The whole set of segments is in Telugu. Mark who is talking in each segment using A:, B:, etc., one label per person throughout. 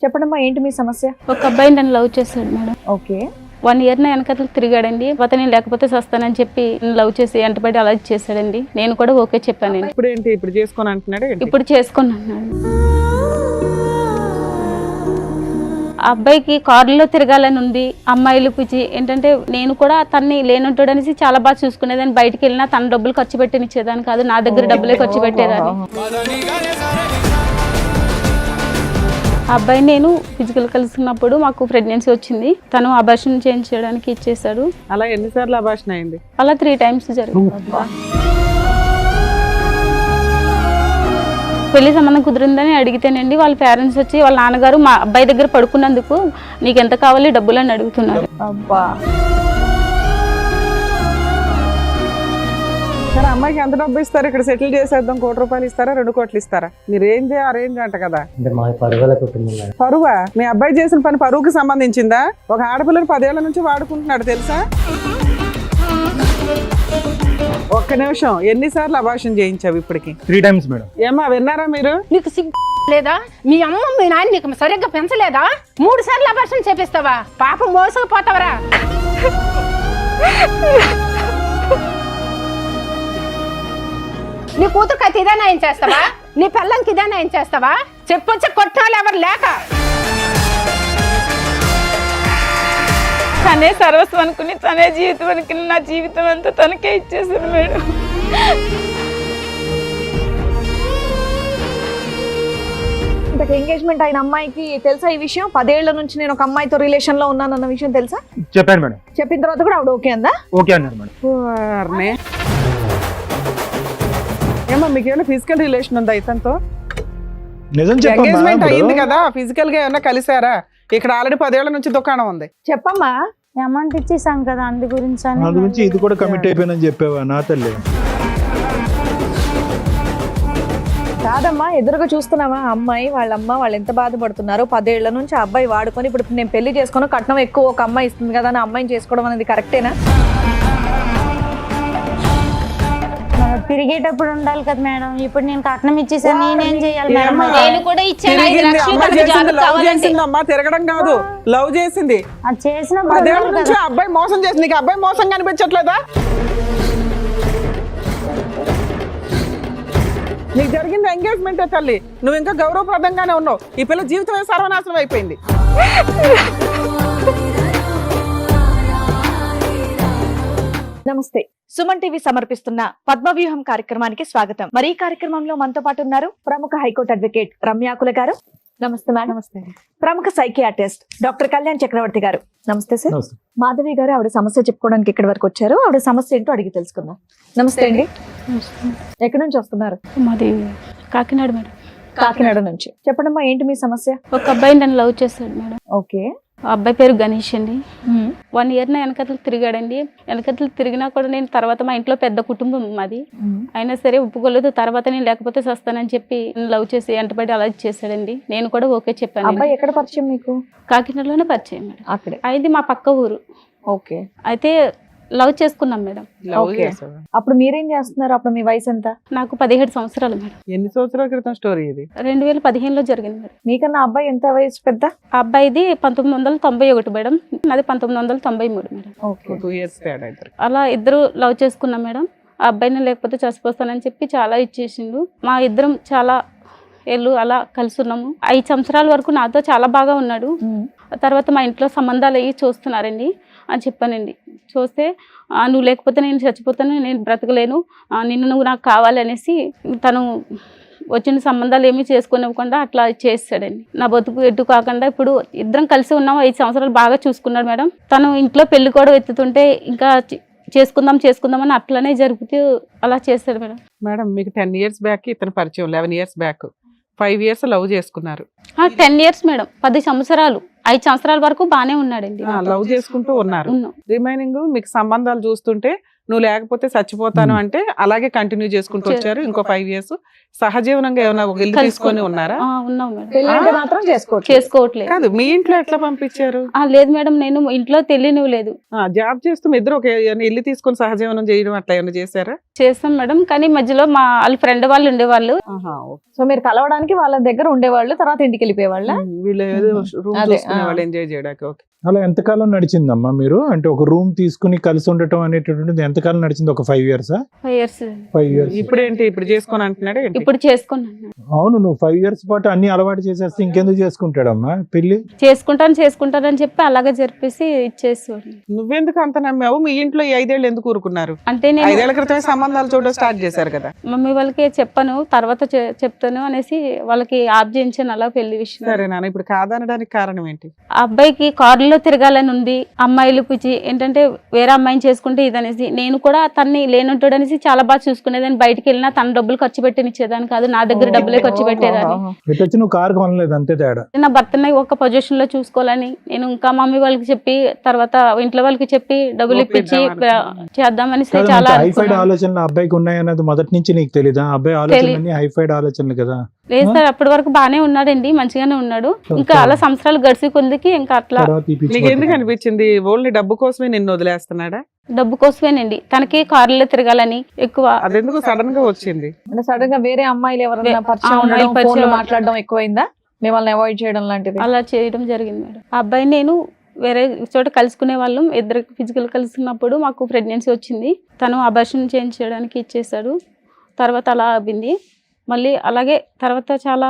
A: చెప్పండమ్మా, ఏంటి మీ సమస్య?
B: ఒక అబ్బాయి నన్ను లవ్ చేశాడు మేడం.
A: ఓకే.
B: 1 year నా వెనకతలు తిరిగాడండి. నేను లేకపోతే వస్తానని చెప్పి లవ్ చేసి వెంటబడి అలా చేశాడండి. నేను కూడా ఓకే చెప్పానండి.
C: ఇప్పుడు ఏంటి, ఇప్పుడు చేసుకొని అంటున్నాడు?
B: ఇప్పుడు చేసుకున్నాను. ఆ అబ్బాయికి కారులో తిరగాలని ఉంది. అమ్మాయిలు పిచ్చి ఏంటంటే నేను కూడా తన్ని లేనుంటాడు అనేసి చాలా బాగా చూసుకునేదాన్ని. బయటికి వెళ్ళినా తన డబ్బులు ఖర్చు పెట్టనిచ్చేదాన్ని కాదు, నా దగ్గర డబ్బులే ఖర్చు పెట్టేదాన్ని. ఆ అబ్బాయి నేను ఫిజికల్ కలిసినప్పుడు మాకు ప్రెగ్నెన్సీ వచ్చింది. తను అబార్షన్ చేయించడానికి ఇచ్చేసాడు.
C: అలా ఎన్నిసార్లు అబార్షన్ అయింది?
B: అలా 3 times జరిగింది. పెళ్లి సంబంధం కుదిరిందని అడిగితేనండి వాళ్ళ పేరెంట్స్ వచ్చి వాళ్ళ నాన్నగారు మా అబ్బాయి దగ్గర పడుకున్నందుకు నీకు ఎంత కావాలి డబ్బులు అని అడుగుతున్నారు.
A: అబ్బా.
C: సరే, అమ్మాయికి ఎంత డబ్బు ఇస్తారు? ఇక్కడ సెటిల్ చేసేద్దాం, 1 కోటి రూపాయలు ఇస్తారా, 2 కోట్లు ఇస్తారా? మీరు అరేంజ్ అంట కదా. పరువా? మీ అబ్బాయి చేసిన పని పరువుకి సంబంధించిందా? ఒక ఆడపిల్లని 10 ఏళ్ల నుంచి వాడుకుంటున్నాడు తెలుసా? ఒక్క నిమిషం, ఎన్నిసార్లు అబార్షన్ చేయించావు ఇప్పటికి?
D: 3 times మేడం.
C: ఏమా విన్నారా మీరు?
E: నీకు సిగ్గు లేదా? మీ అమ్మ మీ నాన్న నీకు సరిగ్గా పెంచలేదా? 3 సార్లు అబార్షన్ చేపిస్తావా? పాపం మోసకపోతావరా? నీ కూతురుకి అయితే ఇదేనా ఏం చేస్తావా? నీ పిల్లంకి ఇదేనా ఏం చేస్తావా? చెప్పొచ్చి కొట్టాలి ఎవరు లేక.
B: తనే సర్వస్వం అనుకుని, తనే జీవితం అనుకుని నా జీవితం అంతా తనకే ఇచ్చేసాను మేడం.
A: ఇంతకు ఎంగేజ్మెంట్ అయిన అమ్మాయికి తెలుసా ఈ విషయం? 10 ఏళ్ల నుంచి నేను ఒక అమ్మాయితో రిలేషన్ లో ఉన్నానన్న విషయం తెలుసా?
D: చెప్పాను మేడం.
A: చెప్పిన తర్వాత కూడా ఆవిడ ఓకే అందా?
D: ఓకే అన్నారు మేడం.
C: వారిని. ఏమో మీకు ఏమైనా ఫిజికల్ రిలేషన్ ఉందా ఇతనితో?
D: నిజం
C: ఎంగేజ్మెంట్ అయింది కదా, ఫిజికల్ గా ఏమైనా కలిసారా? ఇక్కడ ఆల్రెడీ 10 ఏళ్ల నుంచి దుకాణం ఉంది.
A: చెప్పమ్మా.
F: అమౌంట్ ఇచ్చేసాం కదా, అందు గురించి
D: ఇది కూడా కమిట్ అయిపోయినని చెప్పావా నా తల్లి?
A: కాదమ్మా, ఎదురుగా చూస్తున్నావా అమ్మాయి వాళ్ళ అమ్మ వాళ్ళు ఎంత బాధపడుతున్నారు. 10 ఏళ్ల నుంచి ఆ అబ్బాయి వాడుకొని ఇప్పుడు నేను పెళ్లి చేసుకుని కట్నం ఎక్కువ ఒక అమ్మాయి ఇస్తుంది కదా అని అమ్మాయిని చేసుకోవడం అనేది కరెక్టేనా?
F: తిరిగేటప్పుడు ఉండాలి కదా మేడం. ఇప్పుడు నేను కట్నం ఇచ్చేసాను, నేనేం చేయాలి మేడం?
B: నేను కూడా ఇచ్చాను 5 లక్షలు తనకి జాబ్ కావాలంటే.
C: అమ్మా తిరగడం కాదు, లవ్ చేసింది.
F: అది చేసినప్పుడు
C: 10 ఏళ్ల నుంచి అబ్బాయి మోసం చేసి నీకు అబ్బాయి మోసం కనిపించట్లేదా? నీకు జరిగింది ఎంగేజ్మెంట్ తల్లి, నువ్వు ఇంకా గౌరవప్రదంగానే ఉన్నావు. ఈ పిల్ల జీవితమే సర్వనాశనం అయిపోయింది.
A: నమస్తే. సుమన్ టీవీ సమర్పిస్తున్న పద్మవ్యూహం కార్యక్రమానికి స్వాగతం. మరి ఈ కార్యక్రమంలో మనతో పాటు ఉన్నారు ప్రముఖ హైకోర్టు అడ్వకేట్ రమ్యాకుల గారు. నమస్తే మేడం.
C: నమస్తే.
A: ప్రముఖ సైకియాట్రిస్ట్ డాక్టర్ కళ్యాణ్ చక్రవర్తి గారు. నమస్తే సార్.
D: నమస్తే.
A: మాధవి గారు ఆవిడ సమస్య చెప్పుకోవడానికి ఇక్కడి వరకు వచ్చారు. ఆవిడ సమస్య ఏంటో అడిగి తెలుసుకుందాం. నమస్తే అండి. ఎక్కడి నుంచి వస్తున్నారు?
B: మాది కాకినాడ మేడం.
A: కాకినాడ నుంచి. చెప్పండమ్మా, ఏంటి మీ సమస్య?
B: ఒక అబ్బాయి నన్ను లవ్ చేశాడు మేడం.
A: ఓకే.
B: ఆ అబ్బాయి పేరు గణేష్ అండి. 1 year నా వెనకతలు తిరిగాడండి. వెనకతలు తిరిగినా కూడా నేను తర్వాత మా ఇంట్లో పెద్ద కుటుంబం మాది, అయినా సరే ఒప్పుకోలేదు. తర్వాత నేను లేకపోతే వస్తానని చెప్పి లవ్ చేసి వెంటబడి అలా చేశాడండి. నేను కూడా ఓకే చెప్పాను.
A: అబ్బాయి ఎక్కడ పరిచయం మీకు?
B: కాకినాడలోనే పరిచయం మేడం.
A: అక్కడే.
B: అది మా పక్క ఊరు.
A: ఓకే.
B: అయితే లవ్ చేసుకున్నాం మేడం.
A: ఓకే. అప్పుడు మీరేం చేస్తున్నారు? అప్పుడు మీ వయసు ఎంత?
B: నాకు 17 సంవత్సరాలు మేడం.
C: ఎన్ని సంవత్సరాల క్రితం స్టోరీ ఇది?
B: 2015లో జరిగింది మేడం.
A: మీకన్నా అబ్బాయి ఎంత వయసు పెద్ద?
B: ఆ అబ్బాయిది 1991 మేడం, నాది 1993 మేడం.
A: ఓకే.
C: 2 years తేడా ఇద్దరు.
B: అలా ఇద్దరు లవ్ చేసుకున్నాం మేడం. ఆ అబ్బాయిని లేకపోతే చచ్చిపోతానని చెప్పి చాలా ఇచ్చేసిండు. మా ఇద్దరం చాలా ఏళ్ళు అలా కలిసి ఉన్నాము. 5 సంవత్సరాల వరకు నాతో చాలా బాగా ఉన్నాడు. తర్వాత మా ఇంట్లో సంబంధాలు అయ్యి చూస్తున్నారండి అని చెప్పానండి. చూస్తే నువ్వు లేకపోతే నేను చచ్చిపోతాను, నేను బ్రతకలేను, నిన్ను నువ్వు నాకు కావాలి అనేసి తను వచ్చిన సంబంధాలు ఏమీ చేసుకునివ్వకుండా అట్లా చేస్తాడండి. నా బతుకు ఎటు కాకుండా ఇప్పుడు ఇద్దరం కలిసి ఉన్నాము. 5 సంవత్సరాలు బాగా చూసుకున్నాడు మేడం. తను ఇంట్లో పెళ్లి కూడా ఎత్తుతుంటే ఇంకా చేసుకుందామని అట్లనే జరుగుతూ అలా చేస్తాడు మేడం.
C: మేడం మీకు 10 years బ్యాక్ ఇతను పరిచయం, 11 years బ్యాక్, 5 years లవ్ చేసుకున్నారు.
B: 10 years మేడం, 10 సంవత్సరాలు, 5 సంవత్సరాల వరకు బానే ఉన్నాడండి.
C: లవ్ చేసుకుంటూ ఉన్నారు. రిమైనింగ్ మీకు సంబంధాలు చూస్తుంటే నువ్వు లేకపోతే చచ్చిపోతాను అంటే అలాగే కంటిన్యూ చేసుకుంటూ వచ్చారు. ఇంకో 5 years సహజీవనంగా ఏమైనా ఒక ఇల్లు తీసుకొని ఉన్నారా?
B: ఉన్నాం మేడం.
A: పెళ్లి అంటే మాత్రం చేసుకోవచ్చు.
B: చేసుకోవట్లేదు.
C: కాదు, మీ ఇంట్లో ఎట్లా పంపించారు?
B: లేదు మేడం, నేను ఇంట్లో తెలియనివ్వలేదు.
C: జాబ్ చేస్తూ మీ ఇద్దరు ఒక ఇల్లు తీసుకొని సహజీవనం చేయడం అట్లా ఏమైనా చేశారా?
B: చేస్తాం మేడం, కానీ మధ్యలో మా వాళ్ళ ఫ్రెండ్ వాళ్ళు ఉండేవాళ్ళు.
A: సో మీరు కలవడానికి వాళ్ళ దగ్గర ఉండేవాళ్ళు, తర్వాత ఇంటికి వెళ్ళిపోయేవాళ్ళ?
C: వీళ్ళు ఏదో రూమ్
A: అదే,
C: చూసుకునే వాళ్ళు, ఎంజాయ్ చేయడానికి. ఓకే.
D: అలా ఎంతకాలం నడిచిందమ్మా మీరు? అంటే ఒక రూమ్ తీసుకుని కలిసి ఉండటం అనేటటువంటిది ఎంతకాలం నడిచింది? ఒక 5 years?
B: 5 years.
D: 5 years.
C: ఇప్పుడేంటి, ఇప్పుడు చేసుకొని అంటున్నాడు ఏంటి?
B: ఇప్పుడు చేసుకున్నాను.
D: అవును, నువ్వు 5 years పాటు అన్ని అలవాటు చేసేస్తే ఇంకెందుకు చేసుకుంటాడమ్మా పెళ్లి?
B: చేసుకుంటానని చెప్పి అలాగే జరిపేసి ఇచ్చేసేవాడు.
C: నువ్వెందుకు అంత నమ్మావు? మీ ఇంట్లో ఈ 5 ఏళ్ళు ఎందుకు ఊరుకున్నారు?
B: అంటే నేను
C: 5 ఏళ్ల క్రితమే సంబంధాలు చూడడం స్టార్ట్ చేశారు కదా.
B: మమ్మీ వాళ్ళకి చెప్పాను, తర్వాత చెప్తాను అనేసి వాళ్ళకి ఆప్ చేయించాను అలా పెళ్లి విషయం.
C: సరే నాన్న, ఇప్పుడు కాదనడానికి కారణం ఏంటి?
B: ఆ అబ్బాయికి కారులో తిరగాలని ఉంది, అమ్మాయిలు పిచ్చి ఏంటంటే వేరే అమ్మాయిని చేసుకుంటే ఇదనేసి. నేను కూడా తన్ని లేనుంటాడు అనేసి చాలా బాగా చూసుకునేదాన్ని. బయటికి వెళ్ళినా తన డబ్బులు ఖర్చు పెట్టనిచ్చేదాన్ని కాదు, నా దగ్గర డబ్బులే ఖర్చు పెట్టేదాన్ని.
D: ఇటు వచ్చి నువ్వు కారు కొనలేదు, అంతే తేడా.
B: నా భర్తని ఒక పొజిషన్ లో చూసుకోవాలని నేను ఇంకా మమ్మీ వాళ్ళకి చెప్పి, తర్వాత ఇంట్లో వాళ్ళకి చెప్పి డబ్బులు ఇప్పించి చేద్దామని చాలా
D: హైఫైడ్ ఆలోచనలు అబ్బాయికి ఉన్నాయన్నది మొదటి నుంచి నీకు తెలీదా? అబ్బాయి ఆలోచనలు హైఫైడ్ ఆలోచనలు కదా.
B: లేదు సార్, అప్పటి వరకు బానే ఉన్నాడండి, మంచిగానే ఉన్నాడు. ఇంకా అలా సంవత్సరాలు గడిచి కొద్దికి ఇంకా అట్లా.
C: నీకు ఎందుకు అనిపించింది ఓన్లీ డబ్బు కోసమే నిన్ను వదిలేస్తున్నాడా?
B: డబ్బు కోసమేనండి, తనకి కారులో తిరగాలని ఎక్కువ.
C: అదెందుకు సడన్ గా వచ్చింది?
A: అంటే సడన్ గా వేరే అమ్మాయిలు ఎవరైనా పరిచయం ఉండడం, ఫోన్ లో మాట్లాడడం ఎక్కువైందా? మిమ్మల్ని అవాయిడ్ చేయడం లాంటిది
B: అలా చేయడం జరిగింది మేడం. ఆ అబ్బాయి నేను వేరే చోట కలుసుకునే వాళ్ళం, ఇద్దరు ఫిజికల్ కలుసుకున్నప్పుడు మాకు ప్రెగ్నెన్సీ వచ్చింది. తను అబార్షన్ చేయించడానికి ఇచ్చేసాడు. తర్వాత అలా అయింది. మళ్ళీ అలాగే తర్వాత చాలా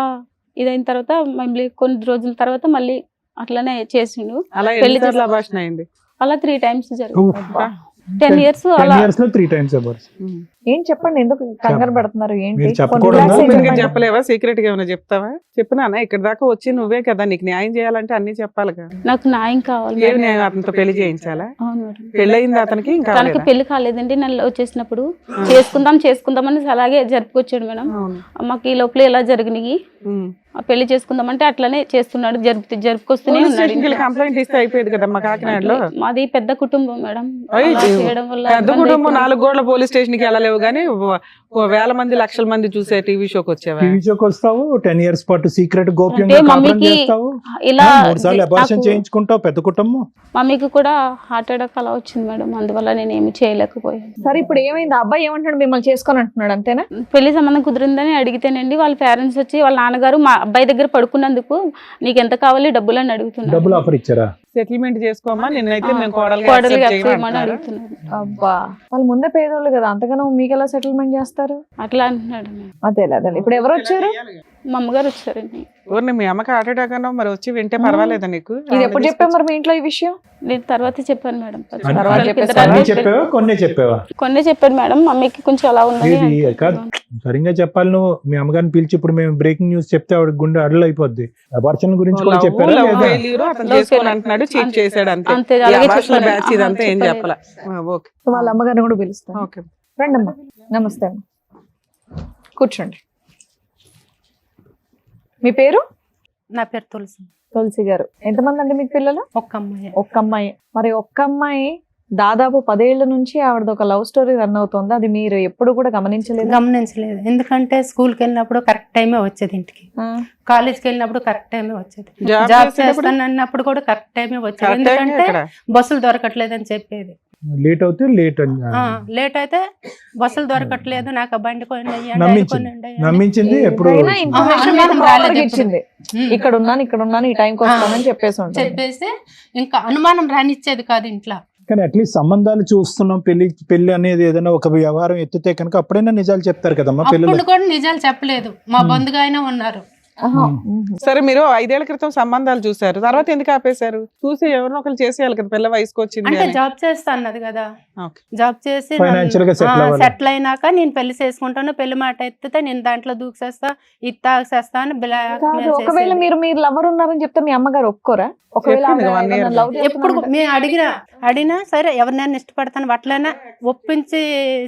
B: ఇదైన తర్వాత మళ్ళీ కొన్ని రోజుల తర్వాత మళ్ళీ అట్లనే చేసిండు. పెళ్లి
C: అబార్షన్ అయింది.
B: అలా 3 times జరిగింది. 10 years అలా
D: 10 years లో 3 times అబార్షన్.
A: ఏం చెప్పండి, ఎందుకు కంగారు పెడుతున్నారు? ఏంటి
D: మీరు చెప్పకూడదా?
C: చెప్పలేవా? సీక్రెట్ గా ఏమైనా చెప్తావా? చెప్పు నాన్న, ఇక్కడ దాకా వచ్చి నువ్వే కదా, నీకు న్యాయం చేయాలంటే అన్ని చెప్పాలిగా.
B: నాకు న్యాయం కావాలి.
C: ఏ న్యాయం? అతనితో పెళ్లి చేయించాలా?
B: అవును మేడం.
C: పెళ్లి అయింది అతనికి? ఇంకా
B: తనకి పెళ్లి కాలేదండి. నన్ను వచ్చేసినప్పుడు చేసుకుందాం అని అలాగే జరుపుకొచ్చాడు మేడం. మాకు ఈ లోపల ఎలా జరిగినాయి, పెళ్లి చేసుకుందామంటే అట్లనే చేస్తున్నాడు, జరుపుకొస్తూనే ఉన్నాడు.
C: కంప్లైంట్ ఇస్తే అయిపోయేది కదమ్మా కాకినాడలో.
B: మాది పెద్ద కుటుంబం మేడం. చేయడం వల్ల
C: పెద్ద కుటుంబం, 4 గోడల పోలీస్ స్టేషన్ కి వెళ్ళలేవు కానీ వేల మంది లక్షల మంది చూసే టీవీ షోకి వచ్చావా?
D: టీవీ షోకి వస్తావు, 10 years పాటు సీక్రెట్ గోప్యంగా కాపురం చేస్తావు,
B: ఇలా
D: 3 సార్లు అబార్షన్ చేయించుకుంటావు. పెద్ద కుటుంబం.
B: మమ్మీకి కూడా హార్ట్ అటాక్ అలా వచ్చింది మేడం, అందువల్ల నేను ఏమి చేయలేకపోయాను.
A: సరే ఇప్పుడు ఏమైంది? అబ్బాయి ఏమంటాడు? మిమ్మల్ని చేసుకొని అంటున్నాడు అంతేనా?
B: పెళ్లి సంబంధం కుదిరిందని అడిగితేనండి వాళ్ళ పేరెంట్స్ వచ్చి వాళ్ళ నాన్నగారు మా అబ్బాయి దగ్గర పడుకున్నందుకు నీకు ఎంత కావాలి డబ్బులు అని అడుగుతున్నారు.
D: డబ్బులు ఆఫర్ ఇచ్చారా?
C: సెటిల్మెంట్ చేసుకోమా, నిన్నైతే మేము
B: కోడలుగా అడుగుతున్నారు.
A: అబ్బా, వాళ్ళు ముందే పేదోళ్ళు కదా, అంతగానో మీకు ఎలా సెటిల్మెంట్ చేస్తారు?
B: అట్లా అంటున్నాడు.
A: అదే అదే. ఇప్పుడు ఎవరు వచ్చారు?
B: మా అమ్మగారు వచ్చారండి.
C: మీ అమ్మకి హార్ట్ అటాక్ అన్నా మరి వచ్చి వింటే పర్వాలేదా నీకు?
A: ఇది ఎప్పుడు చెప్పావు మరి మీ ఇంట్లో ఈ విషయం?
B: నేను తర్వాత చెప్పాను మేడం.
D: కొన్నే
B: చెప్పాడు మేడం. మమ్మీకి కొంచెం అలా ఉందని.
D: సరిగ్గా చెప్పాలి నువ్వు. మీ అమ్మగారిని పిలిచి ఇప్పుడు మేము బ్రేకింగ్ న్యూస్ చెప్తే ఆవిడ గుండె అడలు అయిపోద్ది. అబార్షన్ గురించి కూడా చెప్పారు.
A: వాళ్ళ అమ్మగారిని కూడా పిలుస్తాను. రండి అమ్మా. నమస్తే అమ్మ, కూర్చోండి. మీ పేరు?
G: నా పేరు తులసి.
A: తులసి గారు. ఎంతమంది అండి మీకు పిల్లలు?
G: ఒక్క అమ్మాయి.
A: ఒక్క అమ్మాయి. మరి ఒక్క అమ్మాయి దాదాపు 10 ఏళ్ల నుంచి ఆవిడది ఒక లవ్ స్టోరీ రన్ అవుతుంది. అది మీరు ఎప్పుడు కూడా
G: గమనించలేదు. ఎందుకంటే స్కూల్కి వెళ్ళినప్పుడు కరెక్ట్ టైమే వచ్చేది, ఇంటికి కాలేజ్కి వెళ్ళినప్పుడు కరెక్ట్ టైమే వచ్చేది, జాబ్ చేస్తాను అన్నప్పుడు కూడా కరెక్ట్ టైమే వచ్చేది. ఎందుకంటే బస్సులు దొరకట్లేదని చెప్పేది.
D: లేట్ అయితే
G: లేట్ అయితే బస్సులు దొరకట్లేదు, నాకు బండి
D: నమ్మించింది. ఎప్పుడు
A: ఇక్కడ ఉన్నాను ఈ టైంకి వస్తానని చెప్పేసి
G: ఇంకా అనుమానం రానిచ్చేది కాదు ఇంట్లో.
D: కానీ అట్లీస్ట్ సంబంధాలు చూస్తున్నాం, పెళ్లి అనేది ఏదైనా ఒక వ్యవహారం ఎత్తితే కనుక అప్పుడైనా నిజాలు చెప్తారు కదమ్మా.
G: అప్పుడు కూడా నిజాలు చెప్పలేదు, మా బంధుగా అయినా ఉన్నారు.
C: సరే, మీరు 5 ఏళ్ల క్రితం సంబంధాలు చూసారు, తర్వాత ఎందుకు ఆపేశారు? చూసి ఎవరినో ఒకరు చేసేయాలి కదా, పిల్ల వయసుకు వచ్చింది.
G: అంటే జాబ్ చేస్తా అన్నది కదా, జాబ్ చేసి సెటిల్ అయినాక నేను పెళ్లి చేసుకుంటాను, పెళ్లి మాట ఎత్తితే నేను దాంట్లో దూకేస్తా, ఇది తాగేస్తా అని.
A: ఒకవేళ మీరు లవర్ ఉన్నారని చెప్తే మీ అమ్మగారు ఒప్పుకోరా?
G: ఎప్పుడు మేము అడిగినా సరే, ఎవరినైనా ఇష్టపడతాను అట్లైనా ఒప్పించి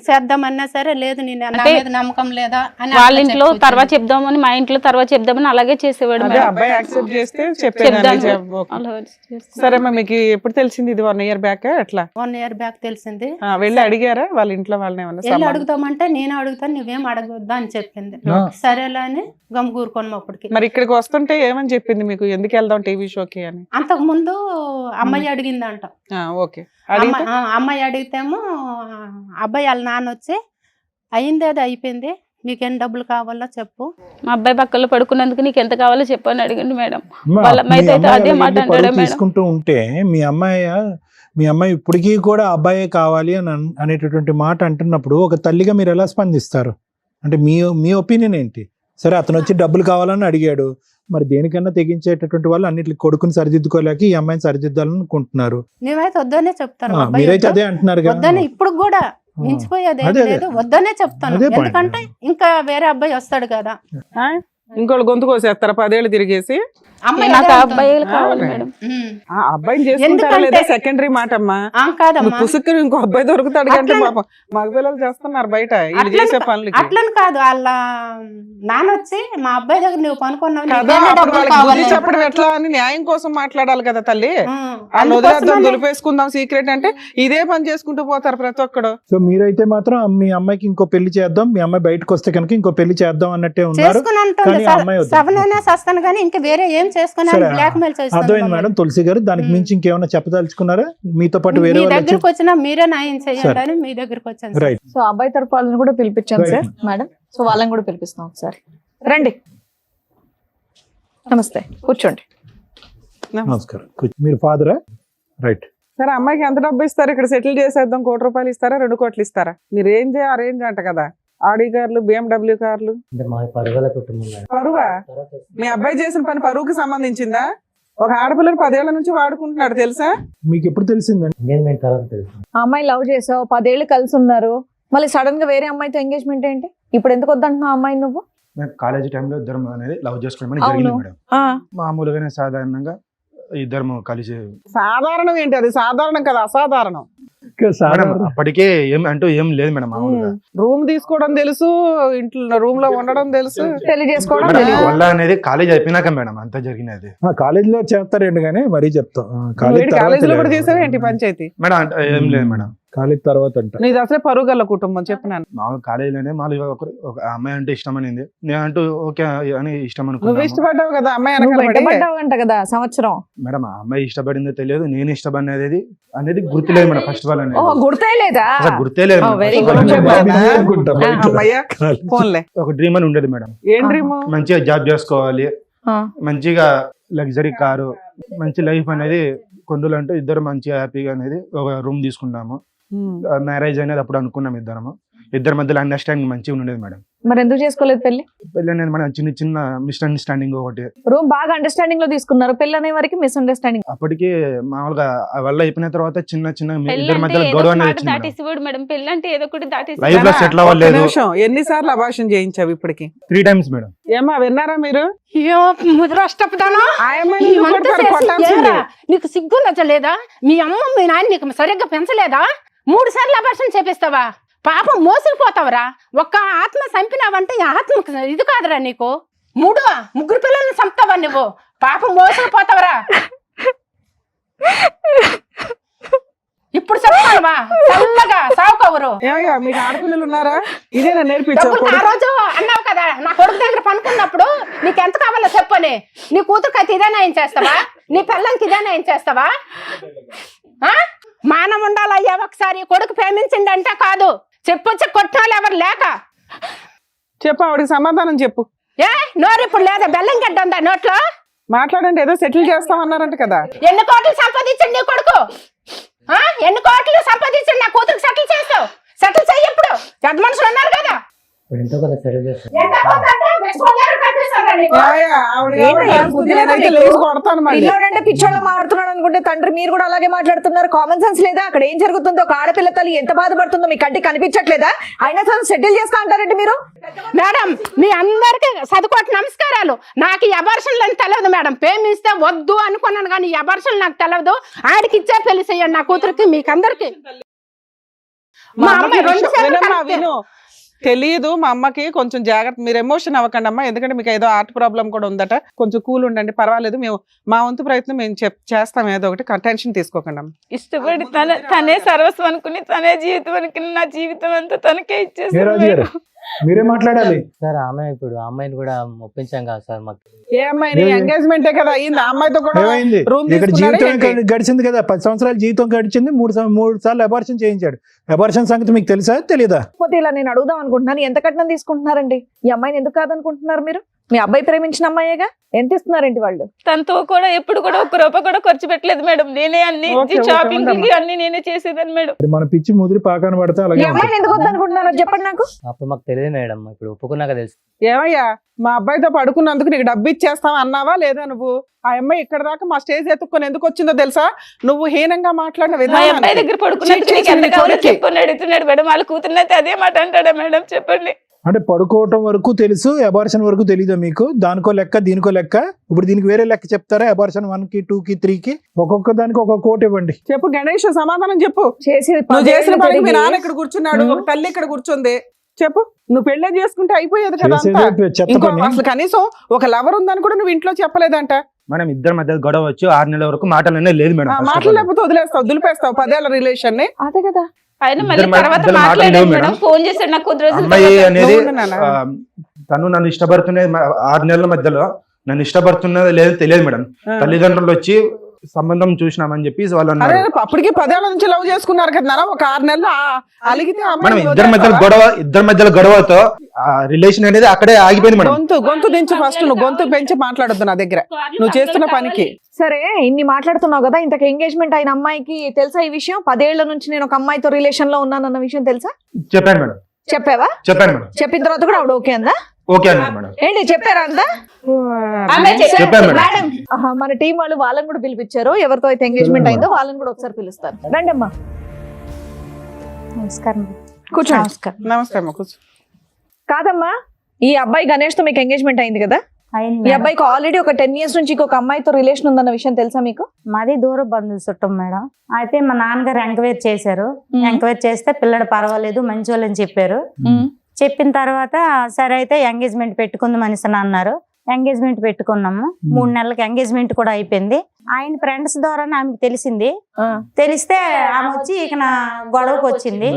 G: చేద్దామన్నా సరే, లేదు నేను నమ్మకం లేదా అని
B: వాళ్ళ ఇంట్లో తర్వాత చెప్దామని, మా ఇంట్లో తర్వాత చెప్దాం చేద్దామని అలాగే చేసేవాడు
C: అదే
B: మేడం.
C: అబ్బాయి యాక్సెప్ట్ చేస్తే చెప్పేదాన్ని.
B: చెప్దాను. అలా చేస్తే-
C: సరే అమ్మా, మీకు ఎప్పుడు తెలిసింది ఇది 1 year బ్యాక్ ఎట్లా?
G: 1 year బ్యాక్ తెలిసింది.
C: వెళ్ళి అడిగారా వాళ్ళ ఇంట్లో వాళ్ళని ఏమన్నా
G: వెళ్ళి
C: సంబంధం?
G: అడుగుతామంటే నేను అడుగుతాను నువ్వేం అడగొద్దా అని చెప్పింది.
D: ఆ.
G: సరేలే అని గమ్ముకూరుకోను అప్పటికి.
C: మరి ఇక్కడికి వస్తుంటే ఏమని చెప్పింది మీకు, ఎందుకు వెళ్దాం టీవీ షోకి అని?
G: అంతకు ముందు అమ్మాయి అడిగిందంట.
C: ఓకే, అడిగితే
G: అమ్మాయి అడిగితేమో అబ్బాయి వాళ్ళ నాన్న వచ్చి అయింది అది అయిపోయింది, మీకేం డబ్బులు కావాలో చెప్పు.
B: మా అబ్బాయి పక్కలో పడుకున్నందుకు నీకు ఎంత కావాలో చెప్పు అని అడిగిండు మేడం.
D: అమ్మా,
B: వాళ్ళ
D: మీ
B: అమ్మాయితో అయితే
D: అమ్మాయి
B: అదే
D: అలా
B: మాట
D: వెళ్ళి
B: అంటాడు
D: పరువు
B: మేడం.
D: తీసుకుంటూ ఉంటే మీ అమ్మాయి ఇప్పటికీ కూడా అబ్బాయే కావాలి అని అనేటటువంటి మాట అంటున్నప్పుడు ఒక తల్లిగా మీరు ఎలా స్పందిస్తారు? అంటే మీ ఒపీనియన్ ఏంటి? సరే, అతను వచ్చి డబ్బులు కావాలని అడిగాడు, మరి దేనికన్నా తెగించేటటువంటి వాళ్ళు అన్నిటికి కొడుకుని సరిదిద్దుకోలేక ఈ అమ్మాయిని సరిదిద్దాలనుకుంటున్నారు.
G: నేనైతే వద్దనే చెప్తాను. అబ్బాయి
D: మీరైతే
G: వద్దు.
D: అదే అంటున్నారు కదా.
G: వద్దనే ఇప్పుడు కూడా మించిపోయేది ఏం
D: అదే, అదే.
G: లేదు, వద్దనే చెప్తాను.
D: అదే point.
G: ఎందుకంటే ఇంకా వేరే అబ్బాయి వస్తాడు కదా.
C: ఇంకోళ్ళు గొంతు కోసేస్తారా 10 ఏళ్ళు తిరిగేసి?
G: అమ్మాయి
B: నాకు
G: అదే
B: ఆ
G: అంటుంది.
B: అబ్బాయిలు కావాలి మేడం.
G: ఉమ్.
C: ఆ అబ్బాయిని చేసుకుంటారా
G: ఎందుకంటే-
C: లేదా సెకండరీ మాట అమ్మా.
G: కాదమ్మా,
C: పుసుక్కుని ఇంకో అబ్బాయి దొరుకుతాడు కంటే
G: అట్లని-
C: పాపం మగ పిల్లలు చేస్తున్నారు బయట వీళ్ళు
G: అట్లని-
C: చేసే పనులకి
G: అట్లని కాదు, వాళ్ళ నాన్న వచ్చి మా అబ్బాయి దగ్గర నువ్వు పనుకున్నావు,
C: కదా.
G: నీకేమైనా
C: అప్పుడు
G: డబ్బులు
C: వాళ్ళకి
G: కావాలి.
C: బుద్ధి చెప్పడం ఎట్లా అని న్యాయం కోసం మాట్లాడాలి కదా తల్లి. వాళ్ళు
G: అందుకోసమనే-
C: వదిలేద్దాం, దులిపేసుకుందాం సీక్రెట్ అంటే ఇదే పని చేసుకుంటూ పోతారు ప్రతి ఒక్కడు.
D: సో మీరైతే మాత్రం మీ అమ్మాయికి ఇంకో పెళ్లి చేద్దాం, మీ అమ్మాయి బయటకు వస్తే కనుక ఇంకో పెళ్లి చేద్దాం అన్నట్టే ఉన్నారు.
G: చేసుకుని అంటుంది
D: కానీ ఆ అమ్మాయి వద్దు.
G: సవనైనా సస్తాను కానీ ఇంకా వేరే ఏం చేసుకుని
D: సరే,
G: బ్లాక్ మెయిల్
D: అర్థమైంది మేడం. తులసి గారు, దానికి మించి ఇంకేమైనా చెప్పదలుచుకున్నారా? మీతో పాటు వేరే
G: మీ
D: వాళ్ళు వచ్చి
G: దగ్గరకు వచ్చినా మీరే న్యాయం చేయండి
D: సరే.
G: అని మీ దగ్గరకు వచ్చాను సార్.
D: రైట్.
A: సో అబ్బాయి తరపు వాళ్ళని కూడా పిలిపించాం
D: Right.
A: Sir madam. సో వాళ్ళని కూడా పిలిపిస్తాం ఒకసారి. రండి, నమస్తే, కూర్చోండి.
D: నమస్కారం. మీరు ఫాదరా? రైట్.
C: సరే, అమ్మాయికి ఎంత డబ్బు ఇస్తారు? ఇక్కడ సెటిల్ చేసేద్దాం, 1 కోటి రూపాయలు ఇస్తారా 2 కోట్లు ఇస్తారా? మీ రేంజ్ ఆ రేంజ్ అంట కదా. ఆడి కార్లు, BMW కార్లు. పరువా? మీ అబ్బాయి చేసిన పని పరువుకి సంబంధించిందా? ఒక ఆడపిల్లని 10 ఏళ్ల నుంచి వాడుకుంటున్నాడు తెలుసా?
D: మీకు ఎప్పుడు తెలిసిందండి?
A: ఆ అమ్మాయి లవ్ చేసావు, 10 ఏళ్ళు కలిసి ఉన్నారు, మళ్ళీ సడన్ గా వేరే అమ్మాయితో ఎంగేజ్మెంట్ ఏంటి? ఇప్పుడు ఎందుకు వద్దంటున్నావు ఆ అమ్మాయి నువ్వు?
H: కాలేజీ టైంలో ఇద్దరం అనేది లవ్ చేసుకోవడం
A: అవును.
H: జరిగింది మేడం.
A: ఆ,
H: మామూలుగానే సాధారణంగా ఇద్దరం కలిసి
C: సాధారణం ఏంటి? అది సాధారణం కదా, అసాధారణం.
H: మేడం అప్పటికే ఏం లేదు మేడం. మామూలుగా
C: రూమ్ తీసుకోవడం తెలుసు, ఇంట్లో రూమ్ లో ఉండడం తెలుసు.
A: పెళ్లి చేసుకోవడం
H: మేడం
A: తెలియదు.
H: వల్ల అనేది కాలేజ్ అయిపోయినాక మేడం అంతా జరిగినది.
D: కాలేజీలో చేస్తారండి, కానీ మరీ చెప్తాం.
C: కాలేజీలో కూడా చేసావు ఏంటి పంచాయతీ?
H: మేడం ఏం లేదు మేడం.
D: కాలేజ్ తర్వాత అంట.
C: నీది అసలే పరుగల్ల కుటుంబం చెప్పినాను.
H: మామూలు కాలేజీలోనే మామూలుగా ఒక అమ్మాయి అంటే ఇష్టం అనింది, నేను అంటూ ఓకే అని ఇష్టం
C: నువ్వు
H: అనుకున్నాను
C: ఇష్టపడ్డావు కదా అమ్మాయి
A: నువ్వు
C: వెనకాల పడి.
A: వెంటబడ్డావంట కదా సంవత్సరం.
H: మేడం. ఆ అమ్మాయి ఇష్టపడిందో తెలియదు, నేను ఇష్టపడినది అనేది గుర్తులేదు మేడం. ఫస్ట్ ఆల్ అనేది
A: ఓహో, గుర్తే లేదా?
H: అసలు గుర్తే లేదు madam.
A: very
H: First
A: good.
H: of all
C: చెప్పాను.
D: అనుకుంటా బయట.
C: అమ్మయ్య ఫోన్లే.
H: ఒక డ్రీమ్ అని ఉండేది మేడం.
C: ఏం డ్రీమ్?
H: మంచిగా జాబ్ చేసుకోవాలి,
A: ఆ,
H: మంచిగా లగ్జరీ కారు, మంచి లైఫ్ అనేది కొందులంటూ ఇద్దరు మంచిగా హ్యాపీగా అనేది ఒక రూమ్ తీసుకున్నాము. మ్యారేజ్ అనేది అప్పుడు అనుకున్నాం ఇద్దరి మధ్యలో అండర్స్టాండింగ్ మంచిగా ఉండేది మేడం.
A: మరి ఎందుకు చేసుకోలేదు పెళ్లి?
H: పెళ్ళి అనేది మన చిన్న చిన్న మిస్అండర్స్టాండింగ్ ఒకటి.
A: రూమ్ బాగా అండర్స్టాండింగ్ లో తీసుకున్నారు, పెళ్లి అనే వరకు మిస్అండర్స్టాండింగ్.
H: అప్పటికి మామూలుగా ఆ వల్ల అయిపోయిన తర్వాత చిన్న చిన్న
B: పెళ్ళి
H: ఇద్దరి
B: అంటే
H: మధ్యలో
B: ఏదో
H: గొడవ
B: ఒక
H: అనేది
B: మాట
H: వచ్చింది మేడం.
B: దాటేసేవాడు మేడం. పెళ్ళి అంటే ఏదో ఒకటి దాటేసి
H: లైఫ్ లో సెటిల్ అవ్వలేదు.
C: ఎన్నిసార్లు అభాషణ చేయించావు ఇప్పటికి?
H: 3 times మేడం.
C: ఏమా విన్నారా మీరు?
E: అయ్యో ముద్రష్టపదానా
C: ఆయమ్మని నువ్వు కొడతారు, కొట్టాల్సిందే.
E: నీకు సిగ్గు నచ్చలేదా? మీ అమ్మ మీ నాన్న నీకు సరిగ్గా పెంచలేదా? 3 సార్లు అభాషణ చేపిస్తావా? పాపం మోసుకుపోతావరా? ఒక్క ఆత్మ చంపినావంటే ఈ ఆత్మ ఇది కాదురా నీకు. 3 పిల్లల్ని చంపుతావా నువ్వు? పాపం మోసుకుపోతావరా? ఇప్పుడు చెప్తావా? చల్లగా సావుకోవరు.
C: ఏమయ్యా మీకు ఆడపిల్లలు ఉన్నారా? ఇదే నేను నేర్పించావు.
E: డబ్బులు ఆ రోజు అన్నావు కదా, నా కొడుకు దగ్గర పనుకున్నప్పుడు నీకు ఎంత కావాలో చెప్పని. నీ కూతురుకి అయితే ఇదే న్యాయం చేస్తావా? నీ పిల్లలకి ఇదే న్యాయం చేస్తావా? మానం ఉండాలయ్యా. ఒకసారి కొడుకు ప్రేమించిండంటే కాదు, చెప్పొచ్చి కొట్టాలి ఎవరు లేక.
C: చెప్పు, ఆవిడకి సమాధానం చెప్పు.
E: ఏ నోరు ఇప్పుడు లేదా? బెల్లం గడ్డ ఉందా నోట్లో?
C: మాట్లాడండి, ఏదో సెటిల్ చేస్తామన్నారంట కదా.
E: ఎన్ని కోట్లు సంపాదించండి నీ కొడుకు? ఎన్ని కోట్లు సంపాదించండి నా కూతురికి సెటిల్ చేస్తావు? సెటిల్ చెయ్యి. ఇప్పుడు పెద్ద మనుషులు ఉన్నారు కదా. ఎంత కొంత అంటే మెచ్చుకోలేరు కనిపిస్తారా నీకు?
C: ఏమయ్యా,
A: ఏంటయ్యా, బుద్ధి లేదా
C: నేనైతే
A: నీకు?
C: లేచి కొడతాను మళ్ళీ.
A: పిల్లోడంటే పిచ్చోళ్ళ మాట్లాడుతున్నాడు అనుకుంటే తండ్రి మీరు కూడా అలాగే మాట్లాడుతున్నారు. కామన్ సెన్స్ లేదా? అక్కడ ఏం జరుగుతుందో, ఒక ఆడపిల్ల తల్లి ఎంత బాధపడుతుందో మీ కంటికి కనిపించట్లేదా? అయినా సరే సెటిల్ చేస్తా అంటారంటే మీరు.
E: మేడం మీ అందరికి చదువుకోటి నమస్కారాలు. నాకు ఈ అబార్షన్లు అని తెలియదు మేడం. ప్రేమిస్తే వద్దు అనుకున్నాను కానీ ఈ అబార్షన్లు నాకు తెలియదు. ఆడికి ఇచ్చే పెళ్లి చేయండి నా కూతురికి, మీకు అందరికి. మా అమ్మాయి 2 సార్లు
C: వినమ్మా,
E: కరెక్ట్.
C: విను. తెలియదు మా అమ్మకి, కొంచెం జాగ్రత్త, మీరు ఎమోషన్ అవ్వకండి అమ్మా, ఎందుకంటే మీకు ఏదో హార్ట్ ప్రాబ్లం కూడా ఉందట, కొంచెం కూల్ ఉండండి, పర్వాలేదు, మేము మా వంతు ప్రయత్నం మేము చేస్తాం, ఏదో ఒకటి టెన్షన్ తీసుకోకండి అమ్మ.
B: ఇష్టపడి తనే సర్వస్వం అనుకుని, తనే జీవితం అనుకుని, నా జీవితం అంతా తనకే
D: ఏ
B: ఇచ్చేసాను
D: రాజు గారు మీరే మాట్లాడాలి.
I: సార్ ఆమె ఇప్పుడు ఆ అమ్మాయిని కూడా ఒప్పించాం కదా సార్ మాకు.
C: ఏ అమ్మాయిని? ఎంగేజ్మెంటే కదా అయింది, ఆ అమ్మాయితో కూడా
D: ఏమైంది?
C: రూమ్
D: ఇక్కడ జీవితం గడిచింది కదా, 10 సంవత్సరాల జీవితం గడిచింది, 3 సార్లు అబార్షన్ చేయించాడు. అబార్షన్ సంగతి మీకు తెలుసా తెలీదా?
A: కాకపోతే ఇలా నేను అడుగుదాం అనుకుంటున్నాను, ఎంత కట్నం తీసుకుంటున్నారండి? ఈ అమ్మాయిని ఎందుకు కాదనుకుంటున్నారు మీరు? మీ అబ్బాయి ప్రేమించిన అమ్మాయేగా, ఎంత ఇస్తున్నారేంటి వాళ్ళు?
B: తనతో కూడా ఎప్పుడు కూడా 1 రూపాయి కూడా ఖర్చు పెట్టలేదు మేడం. నేనే అన్ని షాపింగ్ అన్ని నేనే చేసేదాన్ని మేడం.
D: మన పిచ్చి ముదిరి పాకాన పడితే
A: ఈ
D: అలాగే
A: అమ్మాయిని ఎందుకు వద్దనుకుంటున్నారో చెప్పండి నాకు.
I: అప్పుడు మాకు తెలియదు మేడం, ఇప్పుడు ఒప్పుకున్నాక తెలుసు.
C: ఏమయ్యా, మా అబ్బాయితో పడుకున్నందుకు నీకు డబ్బు ఇచ్చేస్తావా అన్నావా లేదా? నువ్వు ఆ అమ్మాయి ఇక్కడ దాకా మా స్టేజ్ ఎత్తుక్కొని ఎందుకు వచ్చిందో తెలుసా? నువ్వు హీనంగా మాట్లాడిన
B: మా
C: విధానం.
B: అబ్బాయి దగ్గర పడుకున్నట్టు ఎంత కావాలో చెప్పని అడుగుతున్నాడు మేడం. వాళ్ళ కూతురునైతే అదే మాట అంటాడా మేడం? చెప్పండి.
D: అంటే పడుకోవటం వరకు తెలుసు, అబార్షన్ వరకు తెలీదా మీకు? దానికో లెక్క దీనికో లెక్క. ఇప్పుడు దీనికి వేరే లెక్క చెప్తారా? అబార్షన్ 1కి 2కి 3కి ఒక్కొక్క దానికి ఒక కోట్ ఇవ్వండి.
C: చెప్పు గణేష్, సమాధానం చెప్పు.
A: చేసేది
C: నువ్వు చేసిన పనికి మీ
A: జరిగి-
C: నాన్న ఇక్కడ కూర్చున్నాడు, ఒక తల్లి ఇక్కడ కూర్చుంది. చెప్పు, నువ్వు పెళ్ళే చేసుకుంటే అయిపోయేది కదా అంతా.
D: చేసేదే చెత్త
C: ఇంకో
D: పని.
C: అసలు కనీసం ఒక లవర్ ఉందని కూడా నువ్వు ఇంట్లో చెప్పలేదంట.
H: మనం ఇద్దరి మధ్య గొడవ వచ్చి 6 నెలల వరకు మాటలనే లేదు మేడం.
C: మాటలు లేకపోతే వదిలేస్తావు, దులిపేస్తావు 10 ఏళ్ల రిలేషన్ ని.
A: అదే కదా.
B: ఆయన మళ్ళీ
H: ఇద్దరు
B: తర్వాత
H: ఇద్దరు
B: మాట్లాడాడు
H: మాట్లాడలేవు
B: మేడం.
H: మేడం.
B: ఫోన్ చేశాడు నాకు కొద్ది రోజుల
H: అమ్మాయి
B: తర్వాత.
H: అనేది
C: నువ్వు నాన్న.
H: తను నన్ను ఇష్టపడుతున్నది 6 నెలల మధ్యలో నన్ను ఇష్టపడుతున్నది లేదు తెలియదు మేడం. తల్లిదండ్రులు వచ్చి సంబంధం చూసినామని చెప్పి వాళ్ళు
C: అరే
H: అన్నారు.
C: అప్పటికి 10 ఏళ్ల నుంచి లవ్ చేసుకున్నారు కదా నాన్న, ఒక 6 నెలలు అలిగితే ఆ
H: మనం
C: అమ్మాయిని
H: ఇద్దరి మధ్యలో గొడవతో రిలేషన్ అనేది అక్కడే ఆగిపోయింది మేడం.
C: గొంతు దించు ఫస్ట్, నువ్వు గొంతు పెంచి మాట్లాడొద్దు నా దగ్గర, నువ్వు చేస్తున్న పనికి.
A: సరే, ఇన్ని మాట్లాడుతున్నావు కదా, ఇంతకు ఎంగేజ్మెంట్ అయిన అమ్మాయికి తెలుసా ఈ విషయం? 10 ఏళ్ల నుంచి నేను ఒక అమ్మాయితో రిలేషన్ లో ఉన్నానన్న విషయం తెలుసా?
H: చెప్పాను మేడం.
A: చెప్పావా?
H: చెప్పాను మేడం.
A: చెప్పిన తర్వాత కూడా ఆవిడ ఓకే అందా?
H: ఓకే అన్నారు మేడం.
A: ఏంటి చెప్పారా అందా?
H: చెప్పాను మేడం.
B: మేడం
A: ఆహా, మన టీం వాళ్ళు వాళ్ళని కూడా పిలిపించారు. ఎవరితో అయితే ఎంగేజ్మెంట్ అయిందో వాళ్ళని కూడా ఒకసారి పిలుస్తారు. రండి అమ్మా,
F: నమస్కారం.
A: కూర్చోండి.
F: నమస్కారం.
C: నమస్తే అమ్మ, కూర్చో.
A: కాదమ్మా, ఈ అబ్బాయి గణేష్ తో మీకు ఎంగేజ్మెంట్ అయింది కదా?
F: అయింది
A: ఈ
F: మేడం.
A: అబ్బాయికి ఆల్రెడీ ఒక 10 years నుంచి ఇంకొక అమ్మాయితో రిలేషన్ ఉందన్న విషయం తెలుసా మీకు?
F: మాది దూర బంధువులు చుట్టం మేడం. అయితే మా నాన్నగారు ఎంక్వైరీ చేశారు. ఎంక్వైరీ చేస్తే పిల్లడు పర్వాలేదు, మంచి వాళ్ళని చెప్పారు. చెప్పిన తర్వాత సరే అయితే ఎంగేజ్మెంట్ పెట్టుకుందాం అనేసి అన్నారు. ఎంగేజ్మెంట్ పెట్టుకున్నాము. 3 నెలలకి ఎంగేజ్మెంట్ కూడా అయిపోయింది. ఆయన ఫ్రెండ్స్ ద్వారా ఆమెకు తెలిసింది. తెలిస్తే ఆమె వచ్చి ఇక నా గొడవకు వచ్చింది.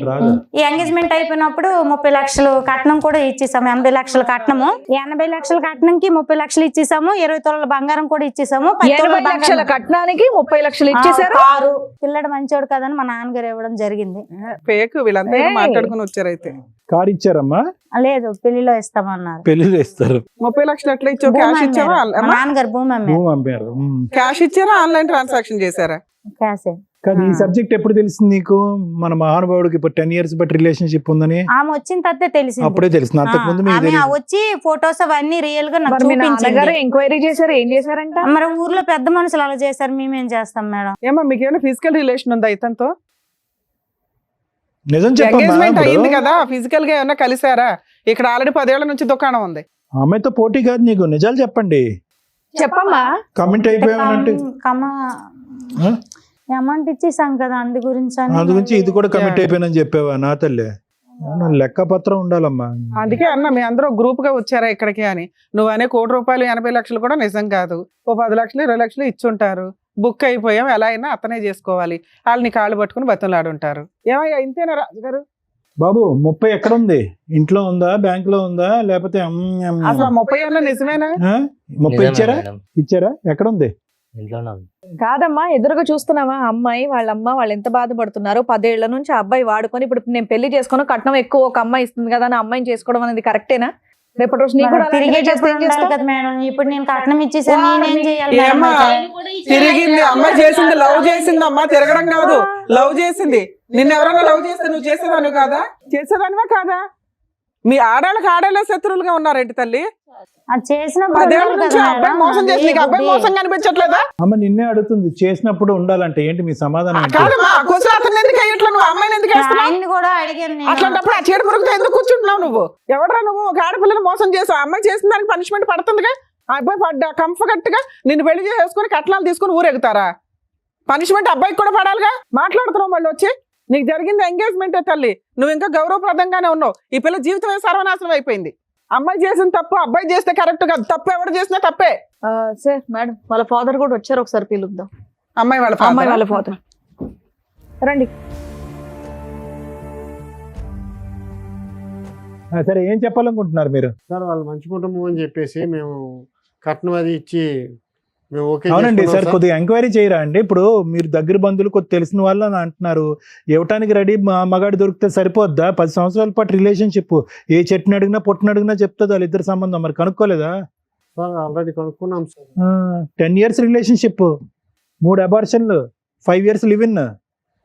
F: ఈ ఎంగేజ్మెంట్ అయిపోయినప్పుడు 30 లక్షలు కట్నం కూడా ఇచ్చేసాము. 80 లక్షల కట్నము, 80 లక్షల కట్నంకి 30 లక్షలు ఇచ్చేసాము. 20 తులాల బంగారం కూడా ఇచ్చేసాము. 10
A: 20
F: తులాల
A: లక్షల
F: బంగారం.
A: కట్నానికి 30 లక్షలు ఇచ్చేసారు.
F: కారు పిల్లడు మంచోడు కదని మా నాన్నగారు ఇవ్వడం జరిగింది.
C: ఫేక్, వీళ్ళంతా ఏదో మాట్లాడుకుని వచ్చారు. అయితే
D: కారు ఇచ్చారమ్మా?
F: లేదు, పెళ్లిలో ఇస్తామన్నారు.
D: పెళ్లి ఇస్తారు.
C: 30 లక్షలు ఎట్లా ఇచ్చావు? క్యాష్ ఇచ్చావా?
F: మా నాన్నగారు భూమి అమ్మారు.
D: భూమి పంపారు.
C: క్యాష్ ఇచ్చారా, ఆన్లైన్ ట్రాన్సాక్షన్ చేశారా?
F: క్యాషే.
D: కానీ ఈ సబ్జెక్ట్ ఎప్పుడు తెలిసింది నీకు? మన మహానుభావుడికి ఇప్పుడు 10 years బట్టి రిలేషన్షిప్ ఉందని
F: ఆమె వచ్చిన తర్వాత తెలిసింది.
D: అప్పుడే తెలిసింది. అంతకు ముందు మీకు
F: ఆమె
D: తెలియదు.
F: వచ్చి ఫొటోస్ అవన్నీ రియల్ గా నాకు
A: మరి మీ నాన్నగారు
F: చూపించింది.
A: ఎంక్వైరీ చేశారు, ఏం చేశారంట?
F: మరి ఊర్లో పెద్ద మనుషులు అలా చేశారు, మేమేం చేస్తాం మేడం?
C: ఏమో మీకు ఏమైనా ఫిజికల్ రిలేషన్ ఉందా ఇతనితో?
D: నిజం చెప్పమ్మా.
C: ఎంగేజ్మెంట్ అయింది
D: ఇప్పుడు
C: కదా, ఫిజికల్ గా ఏమైనా కలిసారా? ఇక్కడ ఆల్రెడీ 10 ఏళ్ల నుంచి దుకాణం ఉంది.
D: అమ్మాయితో పోటీ కాదు నీకు, నిజాలు చెప్పండి.
A: చెప్పమ్మా.
D: కమెంట్ అయిపోయామంటే
F: అమౌంట్ ఇచ్చేసాం కదా, అందు గురించి
D: అందు గురించి ఇది కూడా కమిట్ అయిపోయానని చెప్పావా? నా తల్లి, నన్ను లెక్కపత్రం ఉండాలమ్మా.
C: అందుకే అన్న మీ అందరూ గ్రూప్ గా వచ్చారా ఇక్కడికి అని. నువ్వు అనే 1 కోటి రూపాయలు 80 లక్షలు కూడా నిజం కాదు. ఓ 10 లక్షలు 20 లక్షలు ఇచ్చుంటారు. బుక్ అయిపోయాం, ఎలా అయినా అతనే చేసుకోవాలి. వాళ్ళని కాళ్ళు పట్టుకుని బతులాడుంటారు. ఏమయ్యా ఇంతేనా రాజుగారు?
D: బాబు 30 ఎక్కడ ఉంది? ఇంట్లో ఉందా, బ్యాంక్ లో ఉందా, లేకపోతే
C: అసలు 30 ఏళ్ళ నిజమేనా?
D: 30 ఇచ్చారా? ఇచ్చారా? ఎక్కడ ఉంది?
I: ఇంట్లోనే ఉంది.
A: కాదమ్మా, ఎదురుగా చూస్తున్నావా అమ్మాయి వాళ్ళ అమ్మ వాళ్ళు ఎంత బాధపడుతున్నారు? 10 ఏళ్ల నుంచి ఆ అబ్బాయి వాడుకొని ఇప్పుడు నేను పెళ్లి చేసుకుని కట్నం ఎక్కువ ఒక అమ్మాయి ఇస్తుంది కదా అని అమ్మాయిని చేసుకోవడం అనేది కరెక్టేనా? రేపటి రోజు నీకు కూడా అలాంటిదే చేస్తే ఏం చేస్తావు?
F: కదా మేడం. ఇప్పుడు నేను కట్నం ఇచ్చేసాను, నేనేం చేయాలి మేడం?
C: ఏమ్మా తిరిగింది, అమ్మ చేసింది, లవ్ చేసింది. అమ్మ తిరగడం కాదు, లవ్ చేసింది. నిన్ను ఎవరైనా లవ్ చేస్తే నువ్వు చేసేదాను కాదా? చేసేదానివా కాదా? మీ ఆడాళ్ళకి శత్రువులుగా ఉన్నారేంటి తల్లి?
F: అది చేసిన
C: 10 ఏళ్ల నుంచి ఆ అబ్బాయి మోసం చేసి నీకు అబ్బాయి మోసం కనిపించట్లేదా?
D: అమ్మ నిన్నే అడుగుతుంది, చేసినప్పుడు ఉండాలంటే ఏంటి మీ సమాధానం? ఏంటి?
C: కాదమ్మా, కొంచెం అతను ఎందుకు అయ్యట్లా, నువ్వు అమ్మాయిని ఎందుకు వేస్తున్నావు?
F: ఆయన్ని కూడా అడిగాను నేను.
C: అట్లాంటప్పుడు ఆ చీడ పురుగుతో ఎందుకు కూర్చుంటున్నావు నువ్వు? ఎవడరా నువ్వు? ఒక ఆడపిల్లని మోసం చేసావు, అమ్మాయి చేసిన దానికి పనిష్మెంట్ పడుతుందిగా. ఆ అబ్బాయి పడ్డా కంఫర్ట్ గా నిన్ను పెళ్లి చేసుకుని కట్నాలు తీసుకుని ఊరెగుతారా? పనిష్మెంట్ అబ్బాయికి కూడా పడాలిగా. మాట్లాడుతున్నావు మళ్ళీ వచ్చి నీకు జరిగింది ఎంగేజ్మెంటే తల్లి, నువ్వు ఇంకా గౌరవప్రదంగానే ఉన్నావు. ఈ పిల్ల జీవితమే సర్వనాశనం అయిపోయింది. అమ్మాయి చేసిన తప్పు అబ్బాయి చేస్తే కరెక్ట్ కాదు, తప్పు ఎవరు చేసినా తప్పే.
A: సార్ మేడం వాళ్ళ ఫాదర్ కూడా వచ్చారు, ఒకసారి పిలుద్దాం.
C: అమ్మాయి వాళ్ళ
A: ఫాదర్ రండి.
D: సరే ఏం చెప్పాలనుకుంటున్నారు మీరు?
J: సార్ వాళ్ళు మంచి కుటుంబం అని చెప్పేసి మేము కట్నం అది ఇచ్చి మేము ఓకే.
D: అవునండి సార్, కొద్దిగా ఎంక్వైరీ చేయరా అండి. ఇప్పుడు మీరు దగ్గర బంధువులు కొద్ది తెలిసిన వాళ్ళు అని అంటున్నారు, ఇవ్వటానికి రెడీ మగాడు దొరికితే సరిపోద్దా? 10 సంవత్సరాల పాటు రిలేషన్షిప్, ఏ చెట్టుని అడిగినా పొట్టుని అడిగినా చెప్తుంది వాళ్ళిద్దరు సంబంధం. మరి కనుక్కోలేదా?
J: సార్ ఆల్రెడీ కనుక్కున్నాం సార్.
D: 10 years రిలేషన్షిప్, 3 అబార్షన్లు, 5 years live in,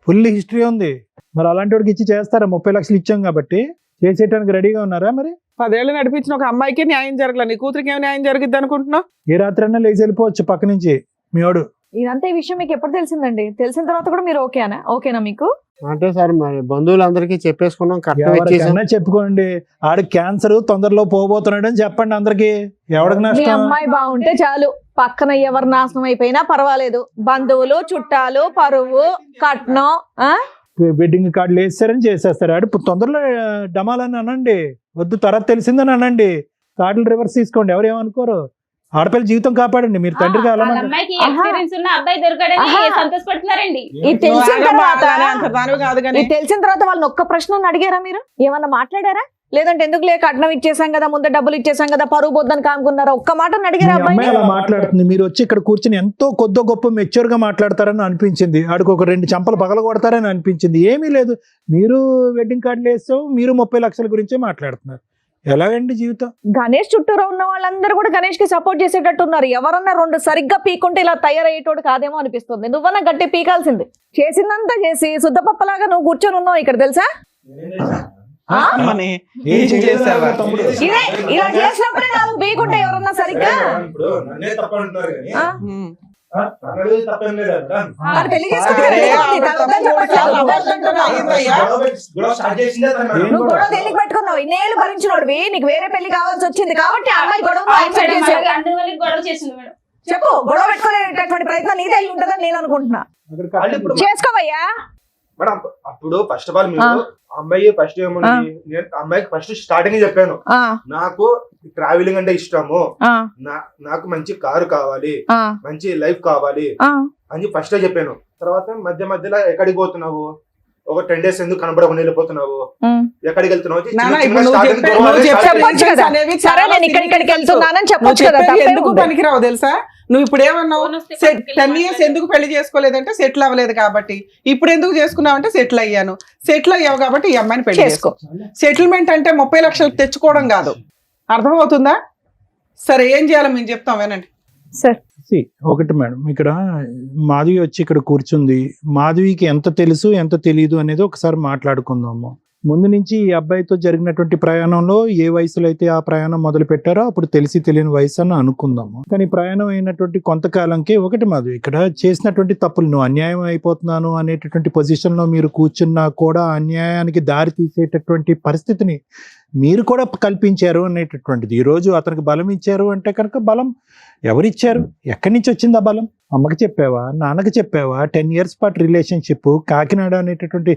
D: full history ఉంది. మరి అలాంటి వాడికి ఇచ్చి చేస్తారా? 30 లక్షలు ఇచ్చాం కాబట్టి చేసేయడానికి రెడీగా ఉన్నారా? మరి
C: 10 ఏళ్ళు నడిపించిన ఒక అమ్మాయికి న్యాయం జరగలేదు, నీ కూతురికి ఏమి న్యాయం జరిగిద్ది అనుకుంటున్నావు?
D: ఏ రాత్రి అన్నా లేచి వెళ్ళిపోవచ్చు పక్క నుంచి మీ వాడు.
A: ఇదంతా ఈ విషయం మీకు ఎప్పుడు తెలిసిందండి? తెలిసిన తర్వాత కూడా మీరు ఓకేనా మీకు?
J: అంటే సార్ మరి బంధువులందరికీ చెప్పేసుకున్నాం, కట్నం ఇచ్చేసాం.
D: ఎవరికైనా చెప్పుకోండి, ఆడికి క్యాన్సర్ తొందరలో పోబోతున్నాడు అని చెప్పండి అందరికి. ఎవరికి
A: మీ
D: నష్టం?
A: అమ్మాయి బాగుంటే చాలు, పక్కన ఎవరు నాశనం అయిపోయినా పర్వాలేదు. బంధువులు, చుట్టాలు, పరువు, కట్నం,
D: వెడ్డింగ్ కార్డులు వేస్తారని చేసేస్తారు. ఆడు తొందరలో డమాలని అనండి, వద్దు తర్వాత తెలిసిందని అనండి, కార్డులు రివర్స్ తీసుకోండి, ఎవరు ఏమనుకోరు. ఆడపిల్ల జీవితం కాపాడండి, మీరు తండ్రిగా అలా
B: అమ్మాయికి ఎక్స్పీరియన్స్ ఉన్న అబ్బాయి దొరకడని సంతోషపడుతున్నారండి.
A: ఇది తెలిసిన తర్వాత
C: అంత దానివి కాదు కానీ
A: ఇది తెలిసిన తర్వాత వాళ్ళని ఒక్క ప్రశ్న అడిగారా మీరు? ఏమన్నా మాట్లాడారా? లేదంటే ఎందుకు లేక కట్నం ఇచ్చేసాం కదా, ముందే డబ్బులు ఇచ్చేసాం కదా, పరువు పోద్దని కానుకున్నారా? ఒక్క మాట అడిగారా?
D: అమ్మాయి అలా మాట్లాడుతుంది, మీరు వచ్చి ఇక్కడ కూర్చొని ఎంతో కొద్ది గొప్ప మెచ్యూర్ గా మాట్లాడతారని అనిపించింది. ఆడికి ఒక 2 చెంపలు పగల కొడతారని అనిపించింది. ఏమీ లేదు, మీరు వెడ్డింగ్ కార్డులు వేస్తాం, మీరు 30 లక్షల గురించే మాట్లాడుతున్నారు. ఎలాగండి జీవితం?
A: గణేష్ చుట్టూరా ఉన్న వాళ్ళందరూ కూడా గణేష్ కి సపోర్ట్ చేసేటట్టు ఉన్నారు. ఎవరన్నా 2 సరిగ్గా పీకుంటే ఇలా తయారయ్యేటోడు కాదేమో అనిపిస్తుంది. నువ్వన్నా గట్టి పీకాల్సింది. చేసిందంతా చేసి శుద్ధపప్పలాగా నువ్వు కూర్చొని ఉన్నావు ఇక్కడ, తెలుసా? ఇలా చేసినప్పుడే నాకు పీకుంటే ఎవరన్నా సరిగ్గా పెళ్లి నువ్వు గొడవ తెలియక పెట్టుకున్నావు, ఇన్నేళ్ళు భరించినోడివి, నీకు వేరే పెళ్లి కావాల్సి వచ్చింది కాబట్టి అమ్మాయి గొడవ చెప్పు. గొడవ పెట్టుకునేటటువంటి ప్రయత్నం నీదే అయి ఉంటుందని నేను అనుకుంటున్నా. చేసుకోవయ్యా.
H: మేడం అప్పుడు ఫస్ట్ ఆఫ్ ఆల్ మీరు అమ్మాయి ఫస్ట్ ఏముంది, నేను అమ్మాయికి ఫస్ట్ స్టార్టింగ్ చెప్పాను, నాకు ట్రావెలింగ్ అంటే ఇష్టము, నాకు మంచి కారు కావాలి, మంచి లైఫ్ కావాలి అని ఫస్ట్ చెప్పాను. తర్వాత మధ్య మధ్యలో ఎక్కడికి పోతున్నావు, ఒక 10 days ఎందుకు కనబడకుండా వెళ్ళిపోతున్నావు, ఎక్కడికి వెళ్తున్నావు,
C: ఎందుకు పనికిరావు తెలుసా? నువ్వు ఇప్పుడు ఏమన్నావు, 10 years ఎందుకు పెళ్లి చేసుకోలేదంటే సెటిల్ అవ్వలేదు కాబట్టి. ఇప్పుడు ఎందుకు చేసుకున్నావు అంటే సెటిల్ అయ్యాను. సెటిల్ అయ్యావు కాబట్టి ఈ అమ్మాయిని పెళ్లి చేసుకో. సెటిల్మెంట్ అంటే 30 లక్షలు తెచ్చుకోవడం కాదు, అర్థమవుతుందా? సరే ఏం చేయాలో మేము చెప్తాం, వినండి
A: సార్.
D: ఒకటి మేడం, ఇక్కడ మాధవి వచ్చి ఇక్కడ కూర్చుంది. మాధవికి ఎంత తెలుసు ఎంత తెలియదు అనేది ఒకసారి మాట్లాడుకుందాము. ముందు నుంచి ఈ అబ్బాయితో జరిగినటువంటి ప్రయాణంలో ఏ వయసులో అయితే ఆ ప్రయాణం మొదలు పెట్టారో అప్పుడు తెలిసి తెలియని వయసు అని అనుకుందాము. కానీ ప్రయాణం అయినటువంటి కొంతకాలంకి ఒకటి మాధవి ఇక్కడ చేసినటువంటి తప్పులు, నువ్వు అన్యాయం అయిపోతున్నాను అనేటటువంటి పొజిషన్ లో మీరు కూర్చున్నా కూడా అన్యాయానికి దారి తీసేటటువంటి పరిస్థితిని మీరు కూడా కల్పించారు అనేటటువంటిది. ఈరోజు అతనికి బలం ఇచ్చారు అంటే కనుక బలం ఎవరిచ్చారు, ఎక్కడి నుంచి వచ్చింది ఆ బలం? అమ్మకి చెప్పావా, నాన్నకి చెప్పావా? 10 years పాటు రిలేషన్షిప్, కాకినాడ అనేటటువంటి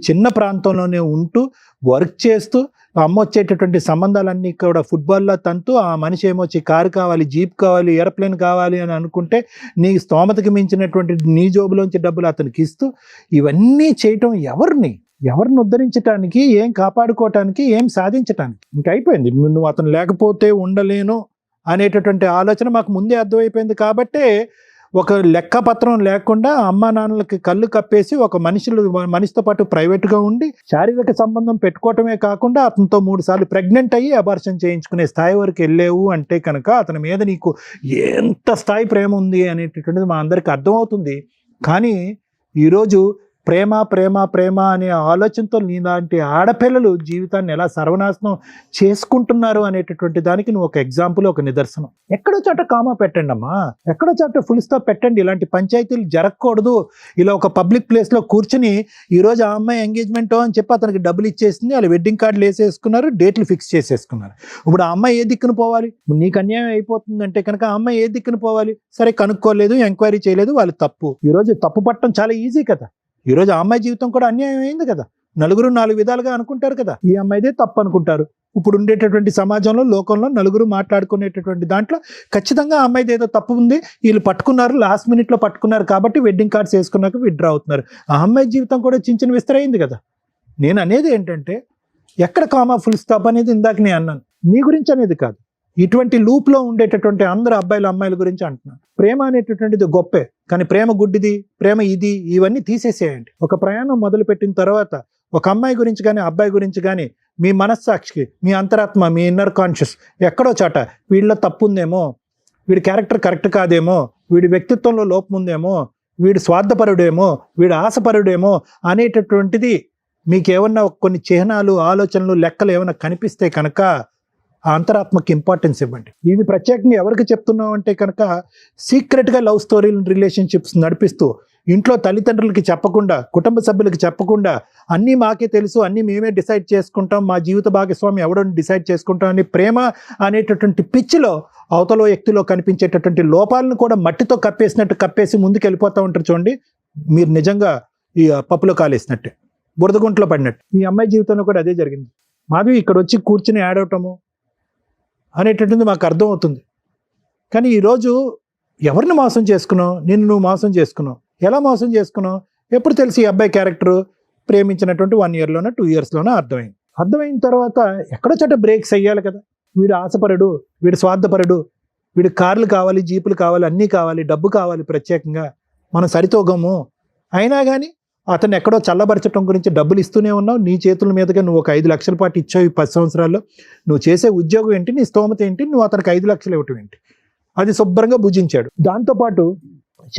D: చిన్న ప్రాంతంలోనే ఉంటూ వర్క్ చేస్తూ అమ్మ వచ్చేటటువంటి సంబంధాలన్నీ కూడా ఫుట్బాల్లో తంతూ ఆ మనిషి ఏమొచ్చి కారు కావాలి, జీప్ కావాలి, ఏరోప్లేన్ కావాలి అని అనుకుంటే నీ స్తోమతకి మించినటువంటి నీ జోబులోంచి డబ్బులు అతనికి ఇస్తూ ఇవన్నీ చేయటం ఎవరిని ఉద్ధరించడానికి, ఏం కాపాడుకోవటానికి, ఏం సాధించటానికి? ఇంక అయిపోయింది. నువ్వు అతను లేకపోతే ఉండలేను అనేటటువంటి ఆలోచన మాకు ముందే అర్థమైపోయింది. కాబట్టే ఒక లెక్కపత్రం లేకుండా అమ్మా నాన్నలకి కళ్ళు కప్పేసి ఒక మనిషితో పాటు ప్రైవేట్గా ఉండి శారీరక సంబంధం పెట్టుకోవటమే కాకుండా అతనితో 3 సార్లు ప్రెగ్నెంట్ అయ్యి అబార్షన్ చేయించుకునే స్థాయి వరకు వెళ్ళేవు అంటే కనుక అతని మీద నీకు ఎంత స్థాయి ప్రేమ ఉంది అనేటటువంటిది మా అందరికి అర్థమవుతుంది. కానీ ఈరోజు ప్రేమ ప్రేమ ప్రేమ అనే ఆలోచనతో నీలాంటి ఆడపిల్లలు జీవితాన్ని ఎలా సర్వనాశనం చేసుకుంటున్నారు అనేటటువంటి దానికి నువ్వు ఒక ఎగ్జాంపుల్, ఒక నిదర్శనం. ఎక్కడో చోట కామా పెట్టండి అమ్మా, ఎక్కడో చోట ఫుల్ స్టాప్ పెట్టండి. ఇలాంటి పంచాయతీలు జరగకూడదు. ఇలా ఒక పబ్లిక్ ప్లేస్లో కూర్చుని ఈరోజు ఆ అమ్మాయి ఎంగేజ్మెంట్ అని చెప్పి అతనికి డబ్బులు ఇచ్చేసింది, వాళ్ళు వెడ్డింగ్ కార్డులు వేసేసుకున్నారు, డేట్లు ఫిక్స్ చేసేసుకున్నారు. ఇప్పుడు ఆ అమ్మాయి ఏ దిక్కును పోవాలి? నీకు అన్యాయం అయిపోతుందంటే కనుక ఆ అమ్మాయి ఏ దిక్కును పోవాలి? సరే కనుక్కోలేదు, ఎంక్వైరీ చేయలేదు, వాళ్ళు తప్పు. ఈరోజు తప్పు పట్టడం చాలా ఈజీ కదా. ఈరోజు ఆ అమ్మాయి జీవితం కూడా అన్యాయం అయింది కదా. నలుగురు 4 విధాలుగా అనుకుంటారు కదా, ఈ అమ్మాయిదే తప్పు అనుకుంటారు. ఇప్పుడు ఉండేటటువంటి సమాజంలో, లోకంలో నలుగురు మాట్లాడుకునేటటువంటి దాంట్లో ఖచ్చితంగా ఆ అమ్మాయిది ఏదో తప్పు ఉంది, వీళ్ళు పట్టుకున్నారు, లాస్ట్ మినిట్లో పట్టుకున్నారు కాబట్టి వెడ్డింగ్ కార్డ్స్ వేసుకున్నాక విత్డ్రా అవుతున్నారు. ఆ అమ్మాయి జీవితం కూడా చిన్న విస్తరైంది కదా. నేను అనేది ఏంటంటే ఎక్కడ కామా ఫుల్ స్టాప్ అనేది ఇందాక నేను అన్నాను, నీ గురించి అనేది కాదు, ఇటువంటి లూప్లో ఉండేటటువంటి అందరు అబ్బాయిలు అమ్మాయిల గురించి అంటున్నాను. ప్రేమ అనేటటువంటిది గొప్పే, కానీ ప్రేమ గుడ్డిది, ప్రేమ ఇది, ఇవన్నీ తీసేసేయండి. ఒక ప్రయాణం మొదలు పెట్టిన తర్వాత ఒక అమ్మాయి గురించి కానీ అబ్బాయి గురించి కానీ మీ మనస్సాక్షికి, మీ అంతరాత్మ, మీ ఇన్నర్ కాన్షియస్ ఎక్కడో చాట వీళ్ళలో తప్పు ఉందేమో, వీడి క్యారెక్టర్ కరెక్ట్ కాదేమో, వీడి వ్యక్తిత్వంలో లోపం ఉందేమో, వీడు స్వార్థపరుడేమో, వీడు ఆశపరుడేమో అనేటటువంటిది మీకు ఏమన్నా కొన్ని చిహ్నాలు, ఆలోచనలు, లెక్కలు ఏమైనా కనిపిస్తే కనుక ఆ అంతరాత్మకి ఇంపార్టెన్స్ ఇవ్వండి. ఇది ప్రత్యేకంగా ఎవరికి చెప్తున్నాం అంటే కనుక సీక్రెట్గా లవ్ స్టోరీలు, రిలేషన్షిప్స్ నడిపిస్తూ ఇంట్లో తల్లిదండ్రులకి చెప్పకుండా, కుటుంబ సభ్యులకి చెప్పకుండా, అన్నీ మాకే తెలుసు, అన్నీ మేమే డిసైడ్ చేసుకుంటాం, మా జీవిత భాగస్వామి ఎవడో డిసైడ్ చేసుకుంటాం అని ప్రేమ అనేటటువంటి పిచ్చిలో అవతల వ్యక్తిలో కనిపించేటటువంటి లోపాలను కూడా మట్టితో కప్పేసినట్టు కప్పేసి ముందుకు వెళ్ళిపోతూ ఉంటారు. చూడండి, మీరు నిజంగా ఈ పప్పులో కాలేసినట్టే, బురదగుంట్లో పడినట్టు. ఈ అమ్మాయి జీవితంలో కూడా అదే జరిగింది. మాధవి ఇక్కడ వచ్చి కూర్చుని ఆడవటము అనేటటువంటిది మాకు అర్థం అవుతుంది. కానీ ఈరోజు ఎవరిని మోసం చేసుకున్నావు? నిన్ను నువ్వు మోసం చేసుకున్నావు. ఎలా మోసం చేసుకున్నావు? ఎప్పుడు తెలిసి ఈ అబ్బాయి క్యారెక్టరు ప్రేమించినటువంటి 1 yearలోనో 2 yearsలోనో అర్థమైంది. అర్థమైన తర్వాత ఎక్కడో చోట బ్రేక్స్ అయ్యాలి కదా. వీడు ఆశపరుడు, వీడు స్వార్థపరుడు, వీడు కార్లు కావాలి, జీపులు కావాలి, అన్నీ కావాలి, డబ్బు కావాలి, ప్రత్యేకంగా మనం సరితూగము. అయినా కానీ అతను ఎక్కడో చల్లబరచడం గురించి డబ్బులు ఇస్తూనే ఉన్నావు. నీ చేతుల మీదుగా నువ్వు ఒక 5 లక్షల పాటు ఇచ్చావు ఈ 10 సంవత్సరాల్లో. నువ్వు చేసే ఉద్యోగం ఏంటి, నీ స్తోమత ఏంటి, నువ్వు అతనికి 5 లక్షలు ఇవ్వటం ఏంటి? అది శుభ్రంగా భుజించాడు. దాంతోపాటు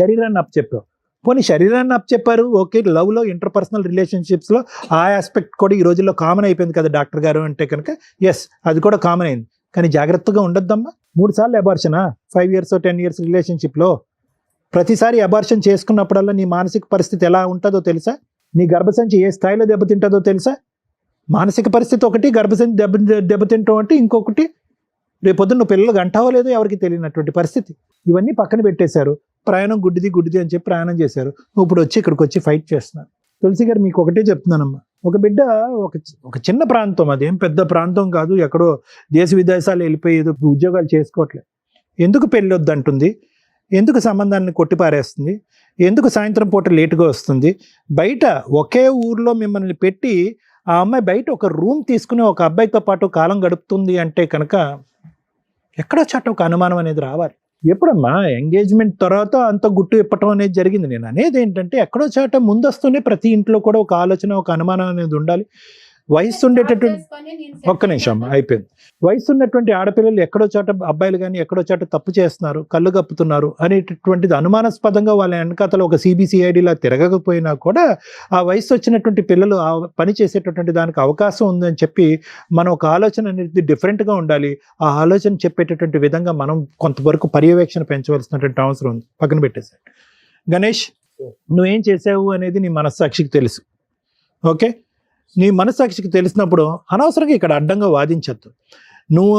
D: శరీరాన్ని అప్పచెప్పావు. పోనీ శరీరాన్ని అప్పచెప్పారు, ఓకే, లవ్లో, ఇంటర్పర్సనల్ రిలేషన్షిప్స్లో ఆ ఆస్పెక్ట్ కూడా ఈ రోజుల్లో కామన్ అయిపోయింది కదా డాక్టర్ గారు అంటే కనుక. ఎస్, అది కూడా కామన్ అయింది. కానీ జాగ్రత్తగా ఉండొద్దమ్మా. 3 సార్లు అబార్షనా 5 years 10 years రిలేషన్షిప్లో? ప్రతిసారి అబార్షన్ చేసుకున్నప్పుడల్లా నీ మానసిక పరిస్థితి ఎలా ఉంటుందో తెలుసా? నీ గర్భసంచి ఏ స్థాయిలో దెబ్బతింటుందో తెలుసా? మానసిక పరిస్థితి ఒకటి, గర్భసంచి దెబ్బతింటాం అంటే ఇంకొకటి. రేపొద్దున నువ్వు పిల్లలు గంటావో లేదో ఎవరికి తెలియనటువంటి పరిస్థితి. ఇవన్నీ పక్కన పెట్టేశారు. ప్రయాణం గుడ్డిది అని చెప్పి ప్రయాణం చేశారు. ఇప్పుడు వచ్చి ఇక్కడికి వచ్చి ఫైట్ చేస్తున్నారు. తులసి గారు, మీకు ఒకటే చెప్తున్నానమ్మా, ఒక బిడ్డ ఒక చిన్న ప్రాంతం, అదేం పెద్ద ప్రాంతం కాదు, ఎక్కడో దేశ విదేశాలు వెళ్ళిపోయి ఏదో ఉద్యోగాలు చేసుకోవట్లేదు. ఎందుకు పెళ్ళి వద్దంటుంది? ఎందుకు సంబంధాన్ని కొట్టిపారేస్తుంది? ఎందుకు సాయంత్రం పూట లేటుగా వస్తుంది? బయట ఒకే ఊర్లో మిమ్మల్ని పెట్టి ఆ అమ్మాయి బయట ఒక రూమ్ తీసుకుని ఒక అబ్బాయితో పాటు కాలం గడుపుతుంది అంటే కనుక ఎక్కడో చోట ఒక అనుమానం అనేది రావాలి. ఎప్పుడమ్మా ఎంగేజ్మెంట్ తర్వాత అంత గుట్టు ఇప్పటం అనేది జరిగింది. నేను అనేది ఏంటంటే ఎక్కడో చోట ముందొస్తూనే ప్రతి ఇంట్లో కూడా ఒక ఆలోచన, ఒక అనుమానం అనేది ఉండాలి. వయసు ఉండేటటువంటి, ఒక్క నిమిషం అమ్మా, అయిపోయింది. వయసు ఉన్నటువంటి ఆడపిల్లలు ఎక్కడో చోట, అబ్బాయిలు కానీ ఎక్కడో చోట తప్పు చేస్తున్నారు, కళ్ళు కప్పుతున్నారు అనేటటువంటిది అనుమానాస్పదంగా వాళ్ళ వెనకాతలో ఒక CBCIDలా తిరగకపోయినా కూడా ఆ వయసు వచ్చినటువంటి పిల్లలు ఆ పని చేసేటటువంటి దానికి అవకాశం ఉందని చెప్పి మనం ఒక ఆలోచన అనేది డిఫరెంట్గా ఉండాలి. ఆ ఆలోచన చెప్పేటటువంటి విధంగా మనం కొంతవరకు పర్యవేక్షణ పెంచవలసినటువంటి అవసరం ఉంది. పక్కన పెట్టేశాడు. గణేష్, నువ్వేం చేసావు అనేది నీ మనస్సాక్షికి తెలుసు. ఓకే, నీ మనస్సాక్షికి తెలిసినప్పుడు అనవసరంగా ఇక్కడ అడ్డంగా వాదించద్దు. నువ్వు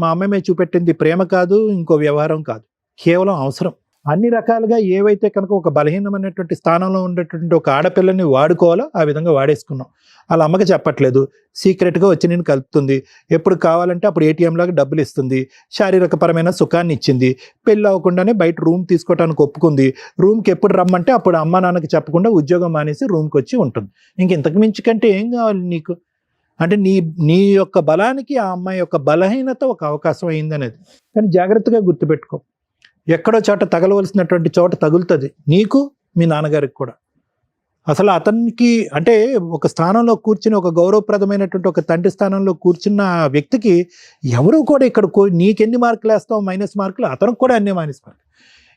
D: మా అమ్మాయి మీద చూపెట్టింది ప్రేమ కాదు, ఇంకో వ్యవహారం కాదు, కేవలం అవసరం. అన్ని రకాలుగా ఏవైతే కనుక ఒక బలహీనమైనటువంటి స్థానంలో ఉండేటువంటి ఒక ఆడపిల్లని వాడుకోవాలో ఆ విధంగా వాడేసుకున్నాం. వాళ్ళ అమ్మకి చెప్పట్లేదు, సీక్రెట్గా వచ్చి నేను కలుపుతుంది, ఎప్పుడు కావాలంటే అప్పుడు ATM లాగా డబ్బులు ఇస్తుంది, శారీరకపరమైన సుఖాన్ని ఇచ్చింది, పెళ్ళి అవ్వకుండానే బయట రూమ్ తీసుకోవడానికి ఒప్పుకుంది, రూమ్కి ఎప్పుడు రమ్మంటే అప్పుడు అమ్మ నాన్నకి చెప్పకుండా ఉద్యోగం మానేసి రూమ్కి వచ్చి ఉంటుంది. ఇంతకు మించి కంటే ఏం కావాలి నీకు? అంటే నీ యొక్క బలానికి ఆ అమ్మాయి యొక్క బలహీనత ఒక అవకాశం అయిందనేది. కానీ జాగ్రత్తగా గుర్తుపెట్టుకో, ఎక్కడో చోట తగలవలసినటువంటి చోట తగులుతుంది, నీకు మీ నాన్నగారికి కూడా. అసలు అతనికి అంటే ఒక స్థానంలో కూర్చుని, ఒక గౌరవప్రదమైనటువంటి ఒక తండ్రి స్థానంలో కూర్చున్న వ్యక్తికి ఎవరు కూడా ఇక్కడ నీకెన్ని మార్కులు వేస్తావు మైనస్ మార్కులు, అతనికి కూడా అన్ని మైనస్ మార్కులు.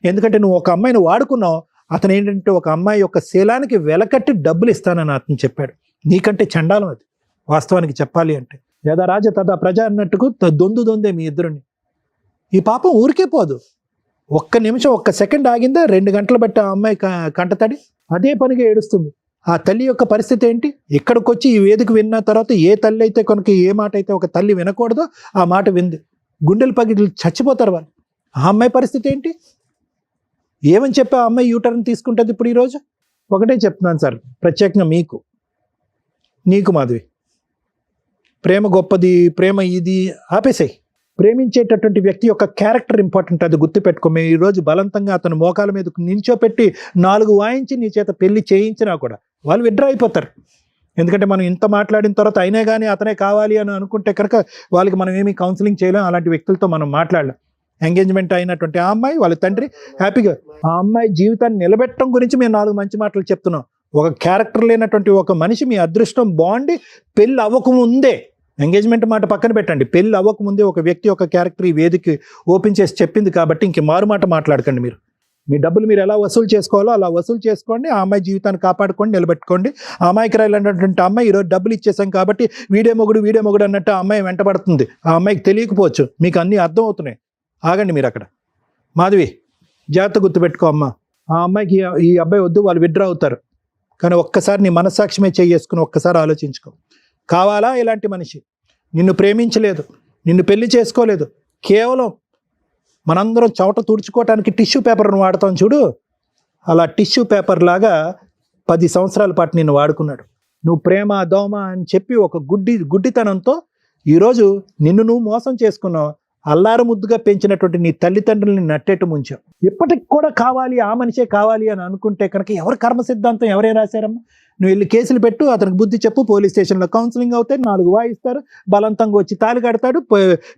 D: ఎందుకంటే నువ్వు ఒక అమ్మాయిని వాడుకున్నావు, అతను ఏంటంటే ఒక అమ్మాయి యొక్క శీలానికి వెలకట్టి డబ్బులు ఇస్తానని అతను చెప్పాడు. నీకంటే చండాలం అది వాస్తవానికి చెప్పాలి అంటే. యదా రాజ తదా ప్రజ అన్నట్టుకు దొందే మీ ఇద్దరుని. ఈ పాపం ఊరికే పోదు. ఒక్క నిమిషం, ఒక్క సెకండ్ ఆగిందా 2 గంటలు బట్టి ఆ అమ్మాయి కంటతడి అదే పనిగా ఏడుస్తుంది. ఆ తల్లి యొక్క పరిస్థితి ఏంటి? ఇక్కడికి వచ్చి ఈ వేదిక విన్న తర్వాత ఏ తల్లి అయితే కనుక ఏ మాట అయితే ఒక తల్లి వినకూడదో ఆ మాట వింది, గుండెలు పగిలి చచ్చిపోతారు వాళ్ళు. ఆ అమ్మాయి పరిస్థితి ఏంటి? ఏమని చెప్పి ఆ అమ్మాయి యూటర్న్ తీసుకుంటుంది ఇప్పుడు ఈరోజు? ఒకటే చెప్తున్నాను సార్, ప్రత్యేకంగా నీకు మాధవి, ప్రేమ గొప్పది, ప్రేమ ఇది ఆపేసాయి. ప్రేమించేటటువంటి వ్యక్తి యొక్క క్యారెక్టర్ ఇంపార్టెంట్, అది గుర్తుపెట్టుకో. మేము ఈరోజు బలవంతంగా అతను మోకాల మీద నించోపెట్టి 4 వాయించి నీ చేత పెళ్లి చేయించినా కూడా వాళ్ళు విడ్రా అయిపోతారు. ఎందుకంటే మనం ఇంత మాట్లాడిన తర్వాత అయినా కానీ అతనే కావాలి అని అనుకుంటే కనుక వాళ్ళకి మనం ఏమీ కౌన్సిలింగ్ చేయలేం. అలాంటి వ్యక్తులతో మనం మాట్లాడలేం. ఎంగేజ్మెంట్ అయినటువంటి ఆ అమ్మాయి, వాళ్ళ తండ్రి హ్యాపీగా ఆ అమ్మాయి జీవితాన్ని నిలబెట్టడం గురించి మేము 4 మంచి మాటలు చెప్తున్నాం. ఒక క్యారెక్టర్ లేనటువంటి ఒక మనిషి మీ అదృష్టం బాగుండి పెళ్ళి అవ్వకముందే, ఎంగేజ్మెంట్ మాట పక్కన పెట్టండి, పెళ్ళి అవ్వకముందే ఒక వ్యక్తి యొక్క క్యారెక్టర్ ఈ వేదిక ఓపెన్ చేసి చెప్పింది కాబట్టి ఇంక మారు మాట మాట్లాడకండి. మీరు మీ డబ్బులు మీరు ఎలా వసూలు చేసుకోవాలో అలా వసూలు చేసుకోండి. ఆ అమ్మాయి జీవితాన్ని కాపాడుకోండి, నిలబెట్టుకోండి. ఆ అమ్మాయికి రాయాలన్నటువంటి అమ్మాయి ఈరోజు డబ్బులు ఇచ్చేసాం కాబట్టి వీడే మొగుడు అన్నట్టు ఆ అమ్మాయి వెంటబడుతుంది. ఆ అమ్మాయికి తెలియకపోవచ్చు, మీకు అన్నీ అర్థం అవుతున్నాయి. ఆగండి మీరు అక్కడ. మాధవి, జాగ్రత్త గుర్తుపెట్టుకో అమ్మ. ఆ అమ్మాయికి ఈ అబ్బాయి వద్దు, వాళ్ళు విడ్రా అవుతారు. కానీ ఒక్కసారి నీ మనస్సాక్షిమే చేసుకుని ఒక్కసారి ఆలోచించుకో. కావాలా ఇలాంటి మనిషి? నిన్ను ప్రేమించలేదు, నిన్ను పెళ్లి చేసుకోలేదు, కేవలం మనందరం చవట తుడుచుకోవటానికి టిష్యూ పేపర్ను వాడతాం చూడు, అలా టిష్యూ పేపర్ లాగా 10 సంవత్సరాల పాటు నిన్ను వాడుకున్నాడు. నువ్వు ప్రేమ దోమ అని చెప్పి ఒక గుడ్డితనంతో ఈరోజు నిన్ను నువ్వు మోసం చేసుకున్నావు. అల్లారు ముద్దుగా పెంచినటువంటి నీ తల్లిదండ్రులని నట్టేట్టు ముంచావు. ఇప్పటికి కూడా కావాలి, ఆ మనిషే కావాలి అని అనుకుంటే కనుక ఎవరు కర్మ సిద్ధాంతం ఎవరే రాశారమ్మా? నువ్వు వెళ్ళి కేసులు పెట్టు, అతనికి బుద్ధి చెప్పు, పోలీస్ స్టేషన్లో కౌన్సిలింగ్ అవుతాయి, 4 వాయిస్తారు, బలవంతంగా వచ్చి తాళి కడతాడు,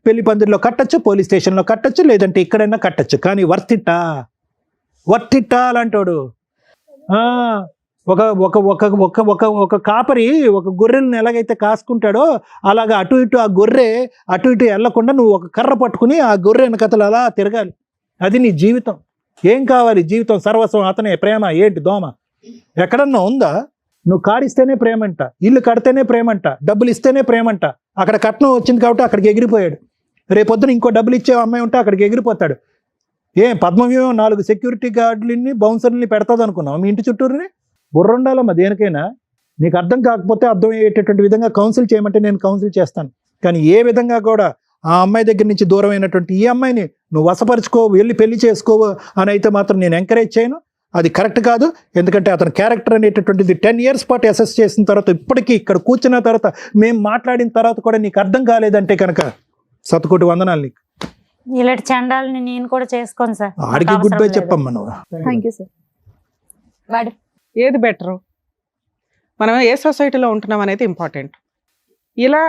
D: పెళ్లి పందిరిలో కట్టచ్చు, పోలీస్ స్టేషన్లో కట్టచ్చు, లేదంటే ఇక్కడైనా కట్టచ్చు. కానీ వర్తిట్టా అలాంటోడు. ఒక ఒక ఒక ఒక ఒక ఒక కాపరి ఒక గొర్రెలను ఎలాగైతే కాసుకుంటాడో అలాగా అటు ఇటు ఆ గొర్రె అటు ఇటు వెళ్ళకుండా నువ్వు ఒక కర్ర పట్టుకుని ఆ గొర్రె వెనకతలు అలా తిరగాలి. అది నీ జీవితం. ఏం కావాలి? జీవితం సర్వస్వం అతనే. ప్రేమ ఏంటి? దోమ ఎక్కడన్నా ఉందా? నువ్వు కాడిస్తేనే ప్రేమంట, ఇల్లు కడితేనే ప్రేమంట, డబ్బులు ఇస్తేనే ప్రేమంట. అక్కడ కట్నం వచ్చింది కాబట్టి అక్కడికి ఎగిరిపోయాడు. రేపొద్దున ఇంకో డబ్బులు ఇచ్చే అమ్మాయి ఉంటే అక్కడికి ఎగిరిపోతాడు. పద్మవ్యూహం 4 సెక్యూరిటీ గార్డులని బౌన్సర్ని పెడతాది అనుకున్నావు మీ ఇంటి చుట్టూరుని? బుర్రుండాలమ్మా దేనికైనా. నీకు అర్థం కాకపోతే అర్థం అయ్యేటటువంటి విధంగా కౌన్సిల్ చేయమంటే నేను కౌన్సిల్ చేస్తాను. కానీ ఏ విధంగా కూడా ఆ అమ్మాయి దగ్గర నుంచి దూరం అయినటువంటి ఈ అమ్మాయిని నువ్వు వశపరుచుకో, వెళ్ళి పెళ్లి చేసుకోవు అని అయితే మాత్రం నేను ఎంకరేజ్ చేయను. అది కరెక్ట్ కాదు. ఎందుకంటే అతని క్యారెక్టర్ అనేటటువంటిది 10 years పాటు అసెస్ చేసిన తర్వాత ఇప్పటికీ ఇక్కడ కూర్చున్న తర్వాత మేము మాట్లాడిన తర్వాత కూడా నీకు అర్థం కాలేదంటే కనుక శతకోటి వందనాలు నీకు.
F: ఇలాంటి చండాలని నేను కూడా చేసుకోను సార్.
D: ఆడికి గుడ్ బై చెప్పమ్మా నువ్వు.
A: Thank you sir.
C: ఏది బెటరు? మనం ఏ సొసైటీలో ఉంటున్నాం అనేది ఇంపార్టెంట్. ఇలా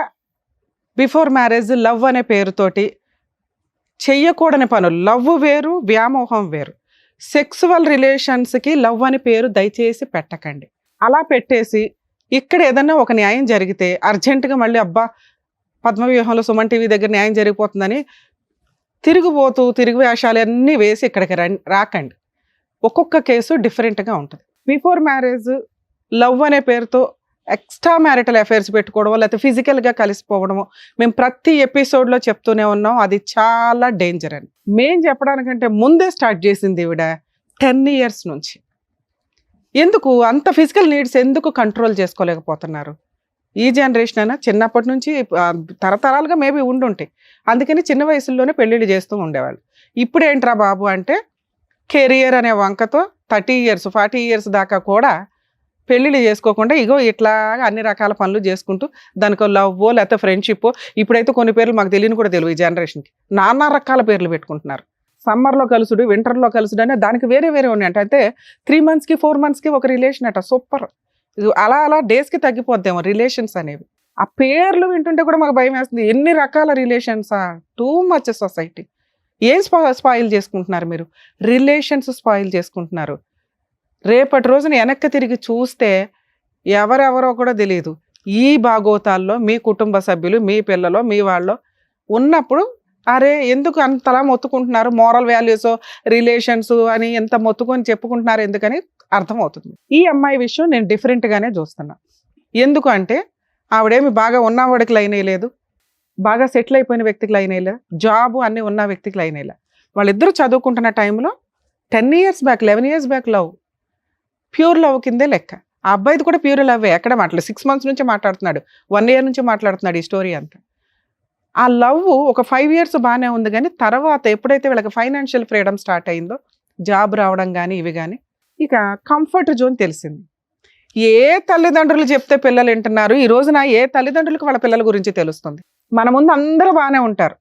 C: బిఫోర్ మ్యారేజ్ లవ్ అనే పేరుతోటి చెయ్యకూడని పనులు, లవ్ వేరు, వ్యామోహం వేరు. సెక్సువల్ రిలేషన్స్కి లవ్ అని పేరు దయచేసి పెట్టకండి. అలా పెట్టేసి ఇక్కడ ఏదన్నా ఒక న్యాయం జరిగితే అర్జెంటుగా మళ్ళీ అబ్బా పద్మవ్యూహంలో సుమన్ టీవీ దగ్గర న్యాయం జరిగిపోతుందని తిరిగి వేషాలు అన్నీ వేసి ఇక్కడికి రాకండి. ఒక్కొక్క కేసు డిఫరెంట్గా ఉంటుంది. బిఫోర్ మ్యారేజ్ లవ్ అనే పేరుతో ఎక్స్ట్రా మ్యారిటల్ అఫైర్స్ పెట్టుకోవడమో లేకపోతే ఫిజికల్గా కలిసిపోవడమో మేము ప్రతి ఎపిసోడ్లో చెప్తూనే ఉన్నాం. అది చాలా డేంజర్ అని మేము చెప్పడానికంటే ముందే స్టార్ట్ చేసింది ఈవిడ 10 years నుంచి. ఎందుకు అంత ఫిజికల్ నీడ్స్ ఎందుకు కంట్రోల్ చేసుకోలేకపోతున్నారు? ఈ జనరేషన్ అయినా చిన్నప్పటి నుంచి తరతరాలుగా మేబీ ఉండుంటాయి. అందుకని చిన్న వయసుల్లోనే పెళ్ళిళ్ళు చేస్తూ ఉండేవాళ్ళు. ఇప్పుడు ఏంట్రా బాబు అంటే కెరియర్ అనే వంకతో 30 years 40 years దాకా కూడా పెళ్ళిళ్ళు చేసుకోకుండా ఇగో ఇట్లా అన్ని రకాల పనులు చేసుకుంటూ దానికో లవ్వో లేకపోతే ఫ్రెండ్షిప్పో, ఇప్పుడైతే కొన్ని పేర్లు మాకు తెలియని కూడా తెలియదు. ఈ జనరేషన్కి నానా రకాల పేర్లు పెట్టుకుంటున్నారు. సమ్మర్లో కలుసుడు, వింటర్లో కలుసుడు అనే దానికి వేరే ఉన్నాయి అంట. అయితే 3 monthsకి 4 monthsకి ఒక రిలేషన్ అట. సూపర్. అలా డేస్కి తగ్గిపోద్దేమో రిలేషన్స్ అనేవి. ఆ పేర్లు వింటుంటే కూడా మాకు భయం వేస్తుంది. ఎన్ని రకాల రిలేషన్సా? Too much society. ఏం స్పాయిల్ చేసుకుంటున్నారు మీరు? రిలేషన్స్ స్పాయిల్ చేసుకుంటున్నారు. రేపటి రోజున వెనక్కి తిరిగి చూస్తే ఎవరెవరో కూడా తెలియదు. ఈ భాగోతాల్లో మీ కుటుంబ సభ్యులు, మీ పిల్లలు, మీ వాళ్ళు ఉన్నప్పుడు అరే ఎందుకు అంతలా మొత్తుకుంటున్నారు? మోరల్ వాల్యూస్ రిలేషన్స్ అని ఎంత మొత్తుకొని చెప్పుకుంటున్నారు ఎందుకని అర్థమవుతుంది. ఈ అమ్మాయి విషయం నేను డిఫరెంట్గానే చూస్తున్నా. ఎందుకు అంటే ఆవిడేమి బాగా ఉన్నవాడికి లైన్ వేయలేదు, బాగా సెటిల్ అయిపోయిన వ్యక్తికి లైన్ వేయలే, జాబు అన్నీ ఉన్న వ్యక్తికి లైన్ వేయలే. వాళ్ళిద్దరూ చదువుకుంటున్న టైంలో 10 years back 11 years back love, pure love కిందే లెక్క. ఆ అబ్బాయిది కూడా ప్యూర్ లవ్వే. ఎక్కడ మాట్లాడలేదు. 6 months నుంచి మాట్లాడుతున్నాడు, 1 year నుంచి మాట్లాడుతున్నాడు. ఈ స్టోరీ అంతా ఆ లవ్ ఒక 5 years బాగానే ఉంది. కానీ తర్వాత ఎప్పుడైతే వీళ్ళకి ఫైనాన్షియల్ ఫ్రీడమ్ స్టార్ట్ అయిందో, జాబ్ రావడం కానీ ఇవి కానీ ఇక కంఫర్ట్ జోన్ తెలిసింది. ఏ తల్లిదండ్రులు చెప్తే పిల్లలు వింటున్నారు, ఈ రోజున ఏ తల్లిదండ్రులకు వాళ్ళ పిల్లల గురించి తెలుస్తుంది. మన ముందు అందరూ బాగానే ఉంటారు,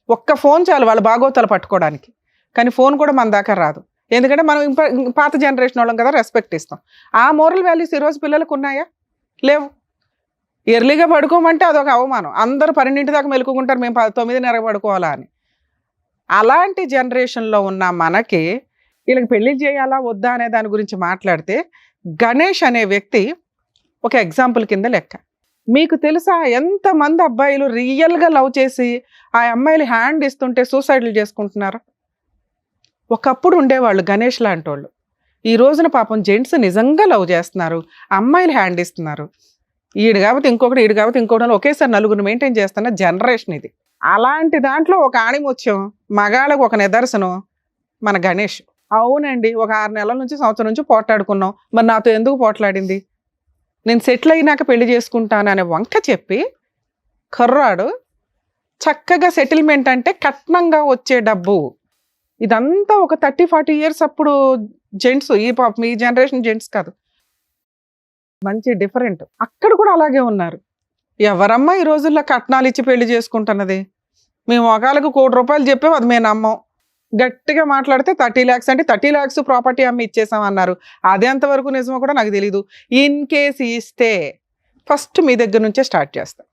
C: ఒక్క ఫోన్ చాలు వాళ్ళ బాగోతాలు పట్టుకోవడానికి. కానీ ఫోన్ కూడా మన దాకా రాదు, ఎందుకంటే మనం పాత జనరేషన్ వాళ్ళం కదా, రెస్పెక్ట్ ఇస్తాం. ఆ మోరల్ వాల్యూస్ ఈరోజు పిల్లలకు ఉన్నాయా? లేవు. ఎర్లీగా పడుకోమంటే అదొక అవమానం. అందరూ 12 దాకా మెలుకుంటారు, మేము 9:30 పడుకోవాలా అని. అలాంటి జనరేషన్లో ఉన్న మనకి వీళ్ళకి పెళ్లి చేయాలా వద్దా అనే దాని గురించి మాట్లాడితే గణేష్ అనే వ్యక్తి ఒక ఎగ్జాంపుల్ కింద లెక్క. మీకు తెలుసా ఎంతమంది అబ్బాయిలు రియల్గా లవ్ చేసి ఆ అమ్మాయిలు హ్యాండ్ ఇస్తుంటే సూసైడ్లు చేసుకుంటున్నారు? ఒకప్పుడు ఉండేవాళ్ళు గణేష్ లాంటి వాళ్ళు. ఈ రోజున పాపం జెంట్స్ నిజంగా లవ్ చేస్తున్నారు, అమ్మాయిలు హ్యాండ్ ఇస్తున్నారు. ఈడు కాబట్టి ఇంకొకటి, ఈడు కాబట్టి ఇంకొకటి, ఒకేసారి నలుగురు మెయింటైన్ చేస్తున్న జనరేషన్ ఇది. అలాంటి దాంట్లో ఒక ఆణిముత్యం, మగాళ్ళకు ఒక నిదర్శనం మన గణేష్. అవునండి, ఒక 6 నెలల నుంచి సంవత్సరం నుంచి పోట్లాడుకున్నాం, మరి నాతో ఎందుకు పోట్లాడింది, నేను సెటిల్ అయినాక పెళ్లి చేసుకుంటాను అనే వంక చెప్పి కర్రాడు చక్కగా సెటిల్మెంట్ అంటే కట్నంగా వచ్చే డబ్బు. ఇదంతా ఒక 30-40 ఇయర్స్ అప్పుడు జెంట్స్, ఈ జనరేషన్ జెంట్స్ కాదు, మంచి డిఫరెంట్. అక్కడ కూడా అలాగే ఉన్నారు. ఎవరమ్మా ఈ రోజుల్లో కట్నాలు ఇచ్చి పెళ్లి చేసుకుంటున్నది? మేము ఒకళ్ళకు ₹1,00,00,000 చెప్పాము, అది మేము నమ్మం. గట్టిగా మాట్లాడితే 30 lakhs అంటే 30 lakhs ప్రాపర్టీ అమ్మి ఇచ్చేసామన్నారు. అది ఎంతవరకు నిజమో కూడా నాకు తెలీదు. ఇన్ కేస్ ఇస్తే ఫస్ట్ మీ దగ్గర నుంచే స్టార్ట్ చేస్తాం.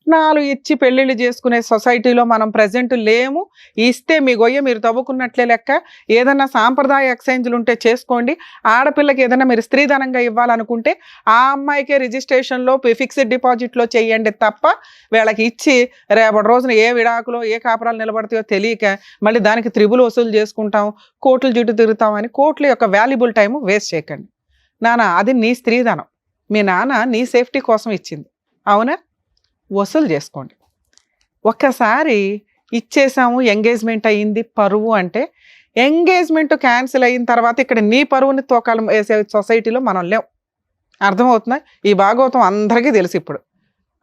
C: కట్నాలు ఇచ్చి పెళ్ళిళ్ళు చేసుకునే సొసైటీలో మనం ప్రజెంట్ లేము. ఇస్తే మీ గొయ్య మీరు తవ్వుకున్నట్లే లెక్క. ఏదన్నా సాంప్రదాయ ఎక్స్చేంజ్లు ఉంటే చేసుకోండి. ఆడపిల్లకి ఏదైనా మీరు స్త్రీధనంగా ఇవ్వాలనుకుంటే ఆ అమ్మాయికే రిజిస్ట్రేషన్లో ఫిక్స్డ్ డిపాజిట్లో చేయండి తప్ప వీళ్ళకి ఇచ్చి రేపటి రోజున ఏ విడాకులో ఏ కాపురాలు నిలబడతాయో తెలియక మళ్ళీ దానికి త్రిబుల్ వసూలు చేసుకుంటాం, కోర్టుల చుట్టూ తిరుగుతామని కోర్టుల యొక్క వాల్యుబుల్ టైం వేస్ట్ చేయకండి. నాన్న అది నీ స్త్రీధనం, మీ నాన్న నీ సేఫ్టీ కోసం ఇచ్చింది, అవునా? వసూలు చేసుకోండి. ఒక్కసారి ఇచ్చేసాము, ఎంగేజ్మెంట్ అయ్యింది, పరువు అంటే ఎంగేజ్మెంట్ క్యాన్సిల్ అయిన తర్వాత ఇక్కడ నీ పరువుని తోకాలం వేసే సొసైటీలో మనం లేవు. అర్థమవుతుందా? ఈ భాగవతం అందరికీ తెలుసు. ఇప్పుడు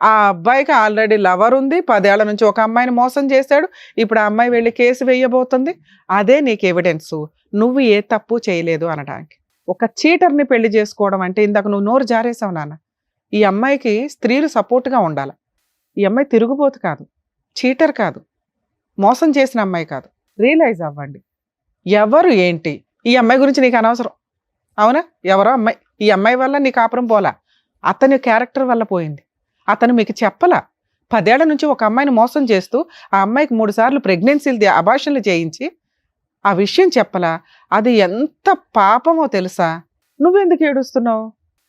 C: ఆ అబ్బాయికి ఆల్రెడీ లవర్ ఉంది, 10 ఏళ్ల నుంచి ఒక అమ్మాయిని మోసం చేశాడు. ఇప్పుడు ఆ అమ్మాయి వెళ్ళి కేసు వేయబోతుంది. అదే నీకు ఎవిడెన్సు, నువ్వు ఏ తప్పు చేయలేదు అనడానికి. ఒక చీటర్ని పెళ్లి చేసుకోవడం అంటే, ఇందాక నువ్వు నోరు జారేసావు నాన్న, ఈ అమ్మాయికి స్త్రీలు సపోర్ట్గా ఉండాలి. ఈ అమ్మాయి తిరుగుబోతు కాదు, చీటర్ కాదు, మోసం చేసిన అమ్మాయి కాదు. రియలైజ్ అవ్వండి ఎవరు ఏంటి. ఈ అమ్మాయి గురించి నీకు అనవసరం, అవునా? ఎవరో అమ్మాయి, ఈ అమ్మాయి వల్ల నీ కాపురం పోలా, అతని క్యారెక్టర్ వల్ల పోయింది. అతను మీకు చెప్పలా. 10 ఏళ్ల నుంచి ఒక అమ్మాయిని మోసం చేస్తూ ఆ అమ్మాయికి 3 సార్లు ప్రెగ్నెన్సీలు అబార్షన్లు చేయించి ఆ విషయం చెప్పలా. అది ఎంత పాపమో తెలుసా? నువ్వెందుకు ఏడుస్తున్నావు?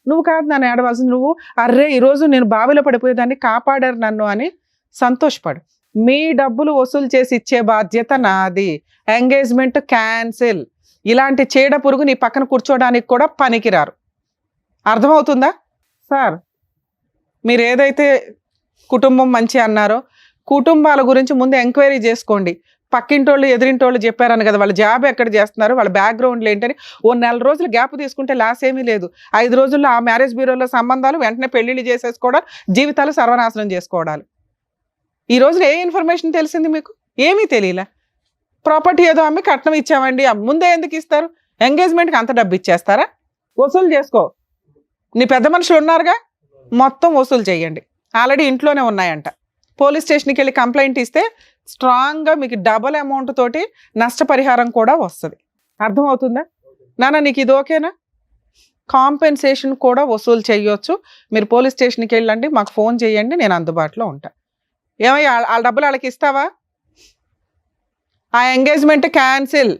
C: నువ్వు కాదు నన్ను ఏడవలసింది. నువ్వు అర్రే ఈరోజు నేను బావిలో పడిపోయేదాన్ని, కాపాడారు నన్ను అని సంతోషపడు. మీ డబ్బులు వసూలు చేసి ఇచ్చే బాధ్యత నాది. Engagement cancel. ఇలాంటి చీడ పురుగు నీ పక్కన కూర్చోడానికి కూడా పనికిరారు. అర్థమవుతుందా? సార్, మీరు ఏదైతే కుటుంబం మంచి అన్నారో కుటుంబాల గురించి ముందు ఎంక్వైరీ చేసుకోండి. పక్కింటోళ్ళు ఎదిరింటోళ్ళు చెప్పారని కదా, వాళ్ళ జాబ్ ఎక్కడ చేస్తున్నారు, వాళ్ళ బ్యాక్గ్రౌండ్లు ఏంటని ఓ 4 రోజులు గ్యాప్ తీసుకుంటే లాస్ ఏమీ లేదు. 5 రోజుల్లో ఆ మ్యారేజ్ బ్యూరోలో సంబంధాలు, వెంటనే పెళ్లిళ్ళు చేసేసుకోవడాలు, జీవితాలు సర్వనాశనం చేసుకోవడాలు. ఈ రోజున ఏ ఇన్ఫర్మేషన్ తెలిసింది మీకు? ఏమీ తెలియలే. ప్రాపర్టీ ఏదో అమ్మి కట్నం ఇచ్చామండి, ముందే ఎందుకు ఇస్తారు? ఎంగేజ్మెంట్కి అంత డబ్బు ఇచ్చేస్తారా? వసూలు చేసుకో. నీ పెద్ద మనుషులు ఉన్నారుగా, మొత్తం వసూలు చేయండి. ఆల్రెడీ ఇంట్లోనే ఉన్నాయంట. పోలీస్ స్టేషన్కి వెళ్ళి కంప్లైంట్ ఇస్తే స్ట్రాంగ్గా మీకు డబల్ అమౌంట్ తోటి నష్టపరిహారం కూడా వస్తుంది. అర్థమవుతుందా నాన్న? నీకు ఇది ఓకేనా? కాంపెన్సేషన్ కూడా వసూలు చేయొచ్చు. మీరు పోలీస్ స్టేషన్కి వెళ్ళండి, మాకు ఫోన్ చేయండి, నేను అందుబాటులో ఉంటా. ఏమయ్యా వాళ్ళ డబ్బులు వాళ్ళకి ఇస్తావా? ఆ ఎంగేజ్మెంట్ క్యాన్సిల్,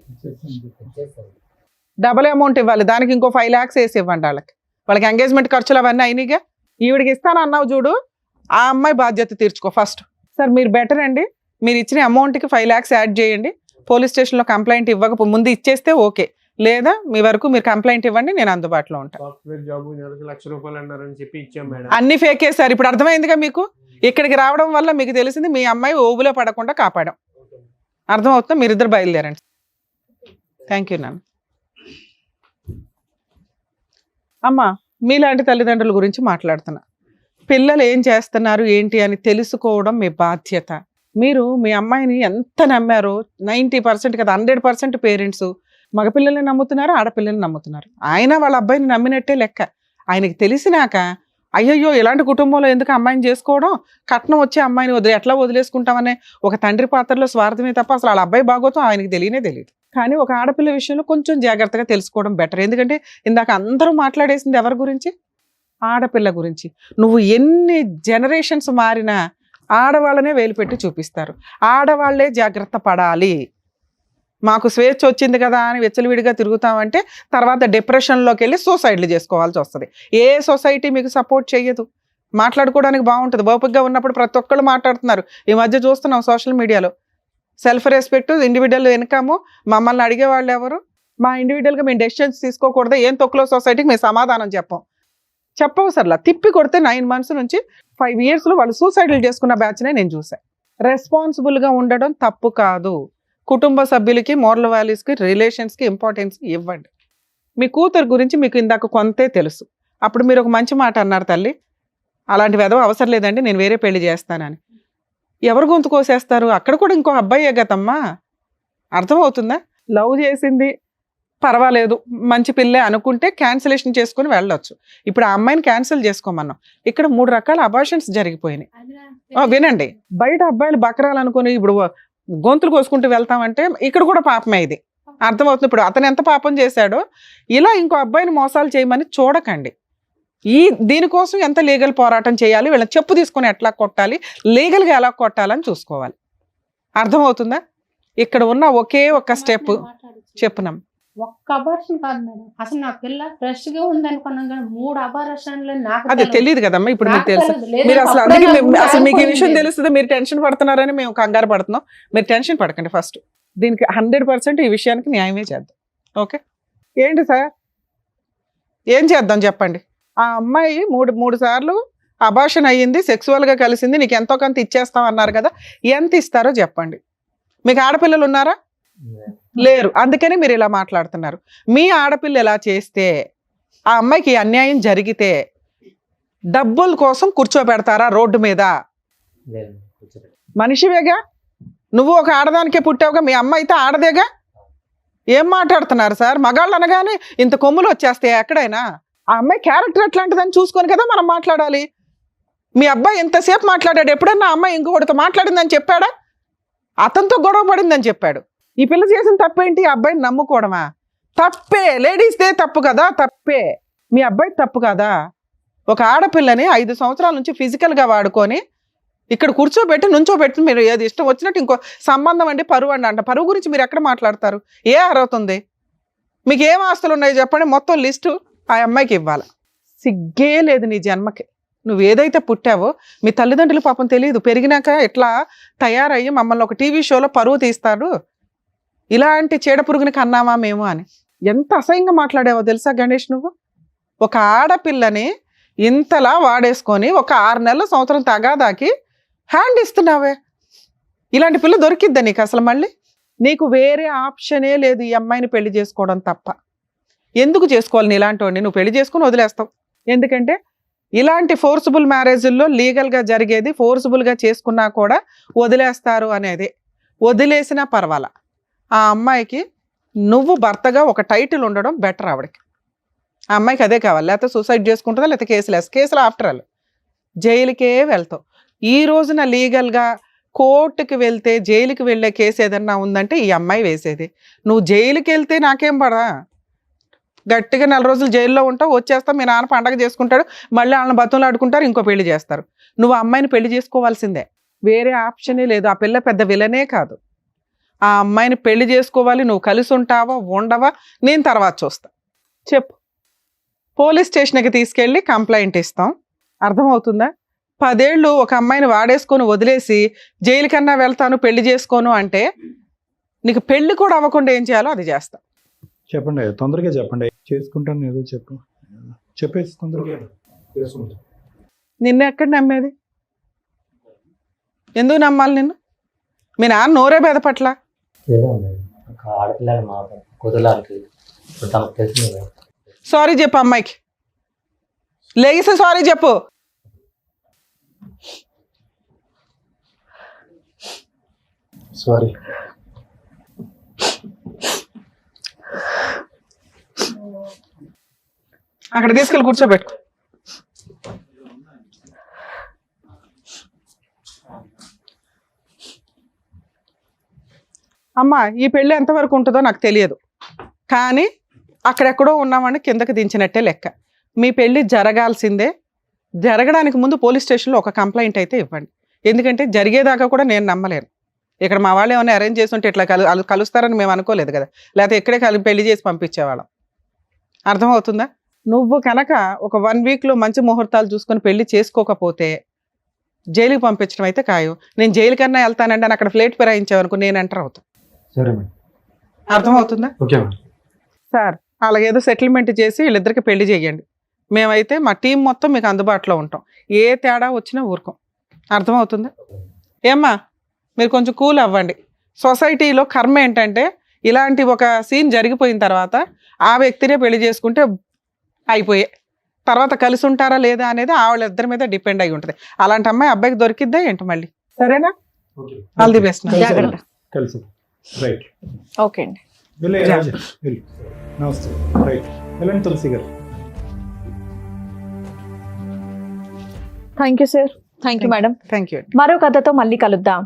C: డబల్ అమౌంట్ ఇవ్వాలి, దానికి ఇంకో 5 lakhs వేసి ఇవ్వండి వాళ్ళకి. వాళ్ళకి ఎంగేజ్మెంట్ ఖర్చులు అవన్నీ అయినాయిగా. ఈవిడికి ఇస్తాను అన్నావు చూడు, ఆ అమ్మాయి బాధ్యత తీర్చుకో ఫస్ట్. సార్ మీరు బెటర్ అండి, మీరు ఇచ్చిన అమౌంట్కి 5 lakhs యాడ్ చేయండి. పోలీస్ స్టేషన్లో కంప్లైంట్ ఇవ్వకపోతే ముందు ఇచ్చేస్తే ఓకే, లేదా మీ వరకు మీరు కంప్లైంట్ ఇవ్వండి, నేను అందుబాటులో ఉంటాను.
J: సాఫ్ట్వేర్ జాబ్ ₹1,00,000 అన్నారని చెప్పి ఇచ్చాం మేడం.
C: అన్ని ఫేకే సార్. ఇప్పుడు అర్థమైందిగా మీకు. ఇక్కడికి రావడం వల్ల మీకు తెలిసింది మీ అమ్మాయి ఓబులో పడకుండా కాపాడాం. అర్థమవుతుందా? మీరిద్దరు బయలుదేరండి. థ్యాంక్ యూ నాన్న. అమ్మా, మీలాంటి తల్లిదండ్రుల గురించి మాట్లాడుతున్నా. పిల్లలు ఏం చేస్తున్నారు ఏంటి అని తెలుసుకోవడం మీ బాధ్యత. మీరు మీ అమ్మాయిని ఎంత నమ్మారో 90% కదా 100% పేరెంట్స్ మగపిల్లల్ని నమ్ముతున్నారు, ఆడపిల్లల్ని నమ్ముతున్నారు. ఆయన వాళ్ళ అబ్బాయిని నమ్మినట్టే లెక్క. ఆయనకి తెలిసినాక అయ్యయ్యో ఇలాంటి కుటుంబంలో ఎందుకు అమ్మాయిని చేసుకోవడం, కట్నం వచ్చే అమ్మాయిని ఎట్లా వదిలేసుకుంటామనే ఒక తండ్రి పాత్రలో స్వార్థమే తప్ప అసలు వాళ్ళ అబ్బాయి బాగోతం ఆయనకి తెలియదు. కానీ ఒక ఆడపిల్ల విషయంలో కొంచెం జాగ్రత్తగా తెలుసుకోవడం బెటర్. ఎందుకంటే ఇందాక అందరూ మాట్లాడేసింది ఎవరి గురించి? ఆడపిల్ల గురించి. నువ్వు ఎన్ని జనరేషన్స్ మారినా ఆడవాళ్ళనే వేలు పెట్టి చూపిస్తారు. ఆడవాళ్లే జాగ్రత్త పడాలి. మాకు స్వేచ్ఛ వచ్చింది కదా అని వెచ్చలవిడిగా తిరుగుతామంటే తర్వాత డిప్రెషన్లోకి వెళ్ళి సూసైడ్లు చేసుకోవాల్సి వస్తుంది. ఏ సొసైటీ మీకు సపోర్ట్ చేయదు. మాట్లాడుకోవడానికి బాగుంటుంది, ఓపికగా ఉన్నప్పుడు ప్రతి ఒక్కళ్ళు మాట్లాడుతున్నారు. ఈ మధ్య చూస్తున్నాం సోషల్ మీడియాలో సెల్ఫ్ రెస్పెక్ట్, ఇండివిజువల్ ఇన్కమ్. మమ్మల్ని అడిగే వాళ్ళు ఎవరు? మా ఇండివిజువల్గా మేము డెసిషన్స్ తీసుకోకూడదు, ఏం తొక్కులో సొసైటీకి మేము సమాధానం చెప్పవసరలా. తిప్పి కొడితే 9 months నుంచి 5 yearsలో వాళ్ళు సూసైడ్లు చేసుకున్న బ్యాచ్నే నేను చూసాను. రెస్పాన్సిబుల్గా ఉండడం తప్పు కాదు. కుటుంబ సభ్యులకి, మోరల్ వాల్యూస్కి, రిలేషన్స్కి ఇంపార్టెన్స్ ఇవ్వండి. మీ కూతురు గురించి మీకు ఇందాక కొంతే తెలుసు. అప్పుడు మీరు ఒక మంచి మాట అన్నారు, తల్లి అలాంటి వెధవ అవసరం లేదండి, నేను వేరే పెళ్లి చేస్తానని. ఎవరు గొంతు కోసేస్తారు? అక్కడ కూడా ఇంకో అబ్బాయే గతమ్మా. అర్థమవుతుందా? లవ్ చేసింది పర్వాలేదు, మంచి పిల్లే అనుకుంటే క్యాన్సిలేషన్ చేసుకుని వెళ్ళొచ్చు. ఇప్పుడు ఆ అమ్మాయిని క్యాన్సిల్ చేసుకోమన్నాం. ఇక్కడ 3 రకాల అబార్షన్స్ జరిగిపోయినాయి. వినండి, బయట అబ్బాయిలు బకరాలనుకుని ఇప్పుడు గొంతులు కోసుకుంటూ వెళ్తామంటే ఇక్కడ కూడా పాపమే. ఇది అర్థమవుతుంది. ఇప్పుడు అతను ఎంత పాపం చేశాడో ఇలా ఇంకో అబ్బాయిని మోసాలు చేయమని చూడకండి. దీనికోసం ఎంత లీగల్ పోరాటం చేయాలి, వీళ్ళని చెప్పు తీసుకొని ఎట్లా కొట్టాలి, లీగల్గా ఎలా కొట్టాలని చూసుకోవాలి. అర్థమవుతుందా? ఇక్కడ ఉన్న ఒకే ఒక్క స్టెప్ చెప్పున్నాం.
G: ఒక్క అబార్షన్ కాదు మేడం, అసలు నా పిల్ల ఫ్రెష్ గా ఉంది అనుకున్నాం కానీ 3 అబార్షన్లు నాకు
C: అదే తెలియదు కదమ్మా. ఇప్పుడు మీకు తెలుసు, మీరు అసలు అందుకే అసలు మీకు ఈ విషయం తెలుస్తుంది. మీరు టెన్షన్ పడుతున్నారని మేము కంగారు పడుతున్నాం. మీరు టెన్షన్ పడకండి. ఫస్ట్ దీనికి 100% ఈ విషయానికి న్యాయమే చేద్దాం. ఓకే, ఏంటి సార్ ఏం చేద్దాం చెప్పండి. ఆ అమ్మాయి 3 సార్లు అబార్షన్ అయ్యింది, సెక్సువల్గా కలిసింది, నీకు ఎంతో కొంత ఇచ్చేస్తాం అన్నారు కదా, ఎంత ఇస్తారో చెప్పండి. మీకు ఆడపిల్లలు ఉన్నారా? లేరు. అందుకని మీరు ఇలా మాట్లాడుతున్నారు. మీ ఆడపిల్ల ఎలా చేస్తే ఆ అమ్మాయికి అన్యాయం జరిగితే డబ్బుల కోసం కూర్చోబెడతారా రోడ్డు మీద? మనిషివేగా నువ్వు, ఒక ఆడదానికే పుట్టావుగా, మీ అమ్మ అయితే ఆడదేగా. ఏం మాట్లాడుతున్నారు సార్? మగాళ్ళు అనగానే ఇంత కొమ్ములు వచ్చేస్తాయి ఎక్కడైనా? ఆ అమ్మాయి క్యారెక్టర్ ఎట్లాంటిదని చూసుకొని కదా మనం మాట్లాడాలి. మీ అబ్బాయి ఎంతసేపు మాట్లాడాడు? ఎప్పుడన్నా అమ్మాయి ఇంకొకటితో మాట్లాడిందని చెప్పాడా? అతనితో గొడవ పడిందని చెప్పాడు. ఈ పిల్ల చేసిన తప్పేంటి? అబ్బాయిని నమ్ముకోవడమా? తప్పే. లేడీస్దే తప్పు కదా, తప్పే. మీ అబ్బాయి తప్పు కదా. ఒక ఆడపిల్లని 5 సంవత్సరాల నుంచి ఫిజికల్గా వాడుకొని ఇక్కడ కూర్చోబెట్టి నుంచోబెట్టి మీరు ఏది ఇష్టం వచ్చినట్టు ఇంకో సంబంధం అండి, పరువు అంట. పరువు గురించి మీరు ఎక్కడ మాట్లాడతారు? ఏ అర్హత ఉంది మీకు? ఏం ఆస్తులు ఉన్నాయో చెప్పండి, మొత్తం లిస్టు ఆ అమ్మాయికి ఇవ్వాలి. సిగ్గే లేదు నీ జన్మకి. నువ్వు ఏదైతే పుట్టావో మీ తల్లిదండ్రులు పాపం తెలియదు, పెరిగినాక ఎట్లా తయారయ్యి మమ్మల్ని ఒక టీవీ షోలో పరువు తీస్తాడు, ఇలాంటి చీడ పురుగుని కన్నామా మేము అని. ఎంత అసహ్యంగా మాట్లాడావో తెలుసా గణేష్ నువ్వు? ఒక ఆడపిల్లని ఇంతలా వాడేసుకొని ఒక 6 నెలల సంవత్సరం తగాదాకి హ్యాండ్ ఇస్తున్నావే. ఇలాంటి పిల్ల దొరికిద్దా నీకు అసలు? మళ్ళీ నీకు వేరే ఆప్షనే లేదు ఈ అమ్మాయిని పెళ్లి చేసుకోవడం తప్ప. ఎందుకు చేసుకోవాలి? నీ ఇలాంటి వాడిని నువ్వు పెళ్లి చేసుకుని వదిలేస్తావు. ఎందుకంటే ఇలాంటి ఫోర్సిబుల్ మ్యారేజ్ల్లో లీగల్గా జరిగేది, ఫోర్సిబుల్గా చేసుకున్నా కూడా వదిలేస్తారు అనేది. వదిలేసినా పర్వాలా, ఆ అమ్మాయికి నువ్వు భర్తగా ఒక టైటిల్ ఉండడం బెటర్. ఆవిడకి ఆ అమ్మాయికి అదే కావాలి. లేకపోతే సూసైడ్ చేసుకుంటుందా, లేకపోతే కేసులు ఆఫ్టర్ ఆల్ జైలుకే వెళ్తావు. ఈ రోజున లీగల్గా కోర్టుకి వెళ్తే జైలుకి వెళ్ళే కేసు ఏదన్నా ఉందంటే ఈ అమ్మాయి వేసేది. నువ్వు జైలుకి వెళ్తే నాకేం పడా, గట్టిగా 4 రోజులు జైల్లో ఉంటావు, వచ్చేస్తావు, మీ నాన్న పండగ చేసుకుంటాడు, మళ్ళీ వాళ్ళని బతులు ఆడుకుంటారు, ఇంకో పెళ్లి చేస్తారు. నువ్వు ఆ అమ్మాయిని పెళ్లి చేసుకోవాల్సిందే, వేరే ఆప్షనే లేదు. ఆ పిల్ల పెద్ద విలనే కాదు. ఆ అమ్మాయిని పెళ్లి చేసుకోవాలి. నువ్వు కలిసి ఉంటావా ఉండవా నేను తర్వాత చూస్తా. చెప్పు, పోలీస్ స్టేషన్కి తీసుకెళ్ళి కంప్లైంట్ ఇస్తాం. అర్థమవుతుందా? 10 ఏళ్ళు ఒక అమ్మాయిని వాడేసుకొని వదిలేసి జైలు కన్నా వెళ్తాను, పెళ్లి చేసుకోను అంటే నీకు పెళ్లి కూడా అవ్వకుండా ఏం చేయాలో అది చేస్తా.
D: చెప్పండి, తొందరగా చెప్పండి. చేసుకుంటాను ఏదో చెప్పేసి తొందరగా.
C: నిన్ను ఎక్కడ నమ్మేది? ఎందుకు నమ్మాలి నిన్ను? మీ నాన్న నోరే బెదపట్ల. సారీ చెప్పు అమ్మాయికి, లేసి సారీ చెప్పు.
H: సారీ.
C: అక్కడ తీసుకెళ్ళి కూర్చోబెట్టు. అమ్మా ఈ పెళ్ళి ఎంతవరకు ఉంటుందో నాకు తెలియదు, కానీ అక్కడెక్కడో ఉన్నామని కిందకి దించినట్టే లెక్క. మీ పెళ్ళి జరగాల్సిందే. జరగడానికి ముందు పోలీస్ స్టేషన్లో ఒక కంప్లైంట్ అయితే ఇవ్వండి. ఎందుకంటే జరిగేదాకా కూడా నేను నమ్మలేను. ఇక్కడ మా వాళ్ళు ఏమైనా అరేంజ్ చేసి ఉంటే ఇట్లా కలుస్తారని మేము అనుకోలేదు కదా, లేకపోతే ఇక్కడే పెళ్లి చేసి పంపించేవాళ్ళం. అర్థమవుతుందా? నువ్వు కనుక ఒక 1 వీక్లో మంచి ముహూర్తాలు చూసుకొని పెళ్లి చేసుకోకపోతే జైలుకి పంపించడం అయితే ఖాయం. నేను జైలు కన్నా వెళ్తానంటే అక్కడ ఫ్లేట్ ఫిరాయించావనుకో నేను ఎంటర్ అవుతాను.
H: సరే మేడం.
C: అర్థమవుతుందా?
H: Okay madam.
C: సార్ అలాగేదో సెటిల్మెంట్ చేసి వీళ్ళిద్దరికి పెళ్లి చేయండి. మేమైతే మా టీం మొత్తం మీకు అందుబాటులో ఉంటాం. ఏ తేడా వచ్చినా ఊరుకోం. అర్థమవుతుందా? ఏమ్మా మీరు కొంచెం కూల్ అవ్వండి. సొసైటీలో కర్మ ఏంటంటే ఇలాంటి ఒక సీన్ జరిగిపోయిన తర్వాత ఆ వ్యక్తినే పెళ్లి చేసుకుంటే అయిపోయే, తర్వాత కలిసి ఉంటారా లేదా అనేది వాళ్ళిద్దరి మీద డిపెండ్ అయి ఉంటుంది. అలాంటి అమ్మాయి అబ్బాయికి దొరికిద్దా ఏంటి మళ్ళీ? సరేనా? All the best.
A: జాగ్రత్త.
D: కలిసి రైట్.
A: ఓకే అండి.
D: నమస్తే. రైట్, వెళ్ళండి తులసి గారు.
A: Thank you sir. Thank you madam.
C: Thank you.
A: మరో కథతో మళ్ళీ కలుద్దాం.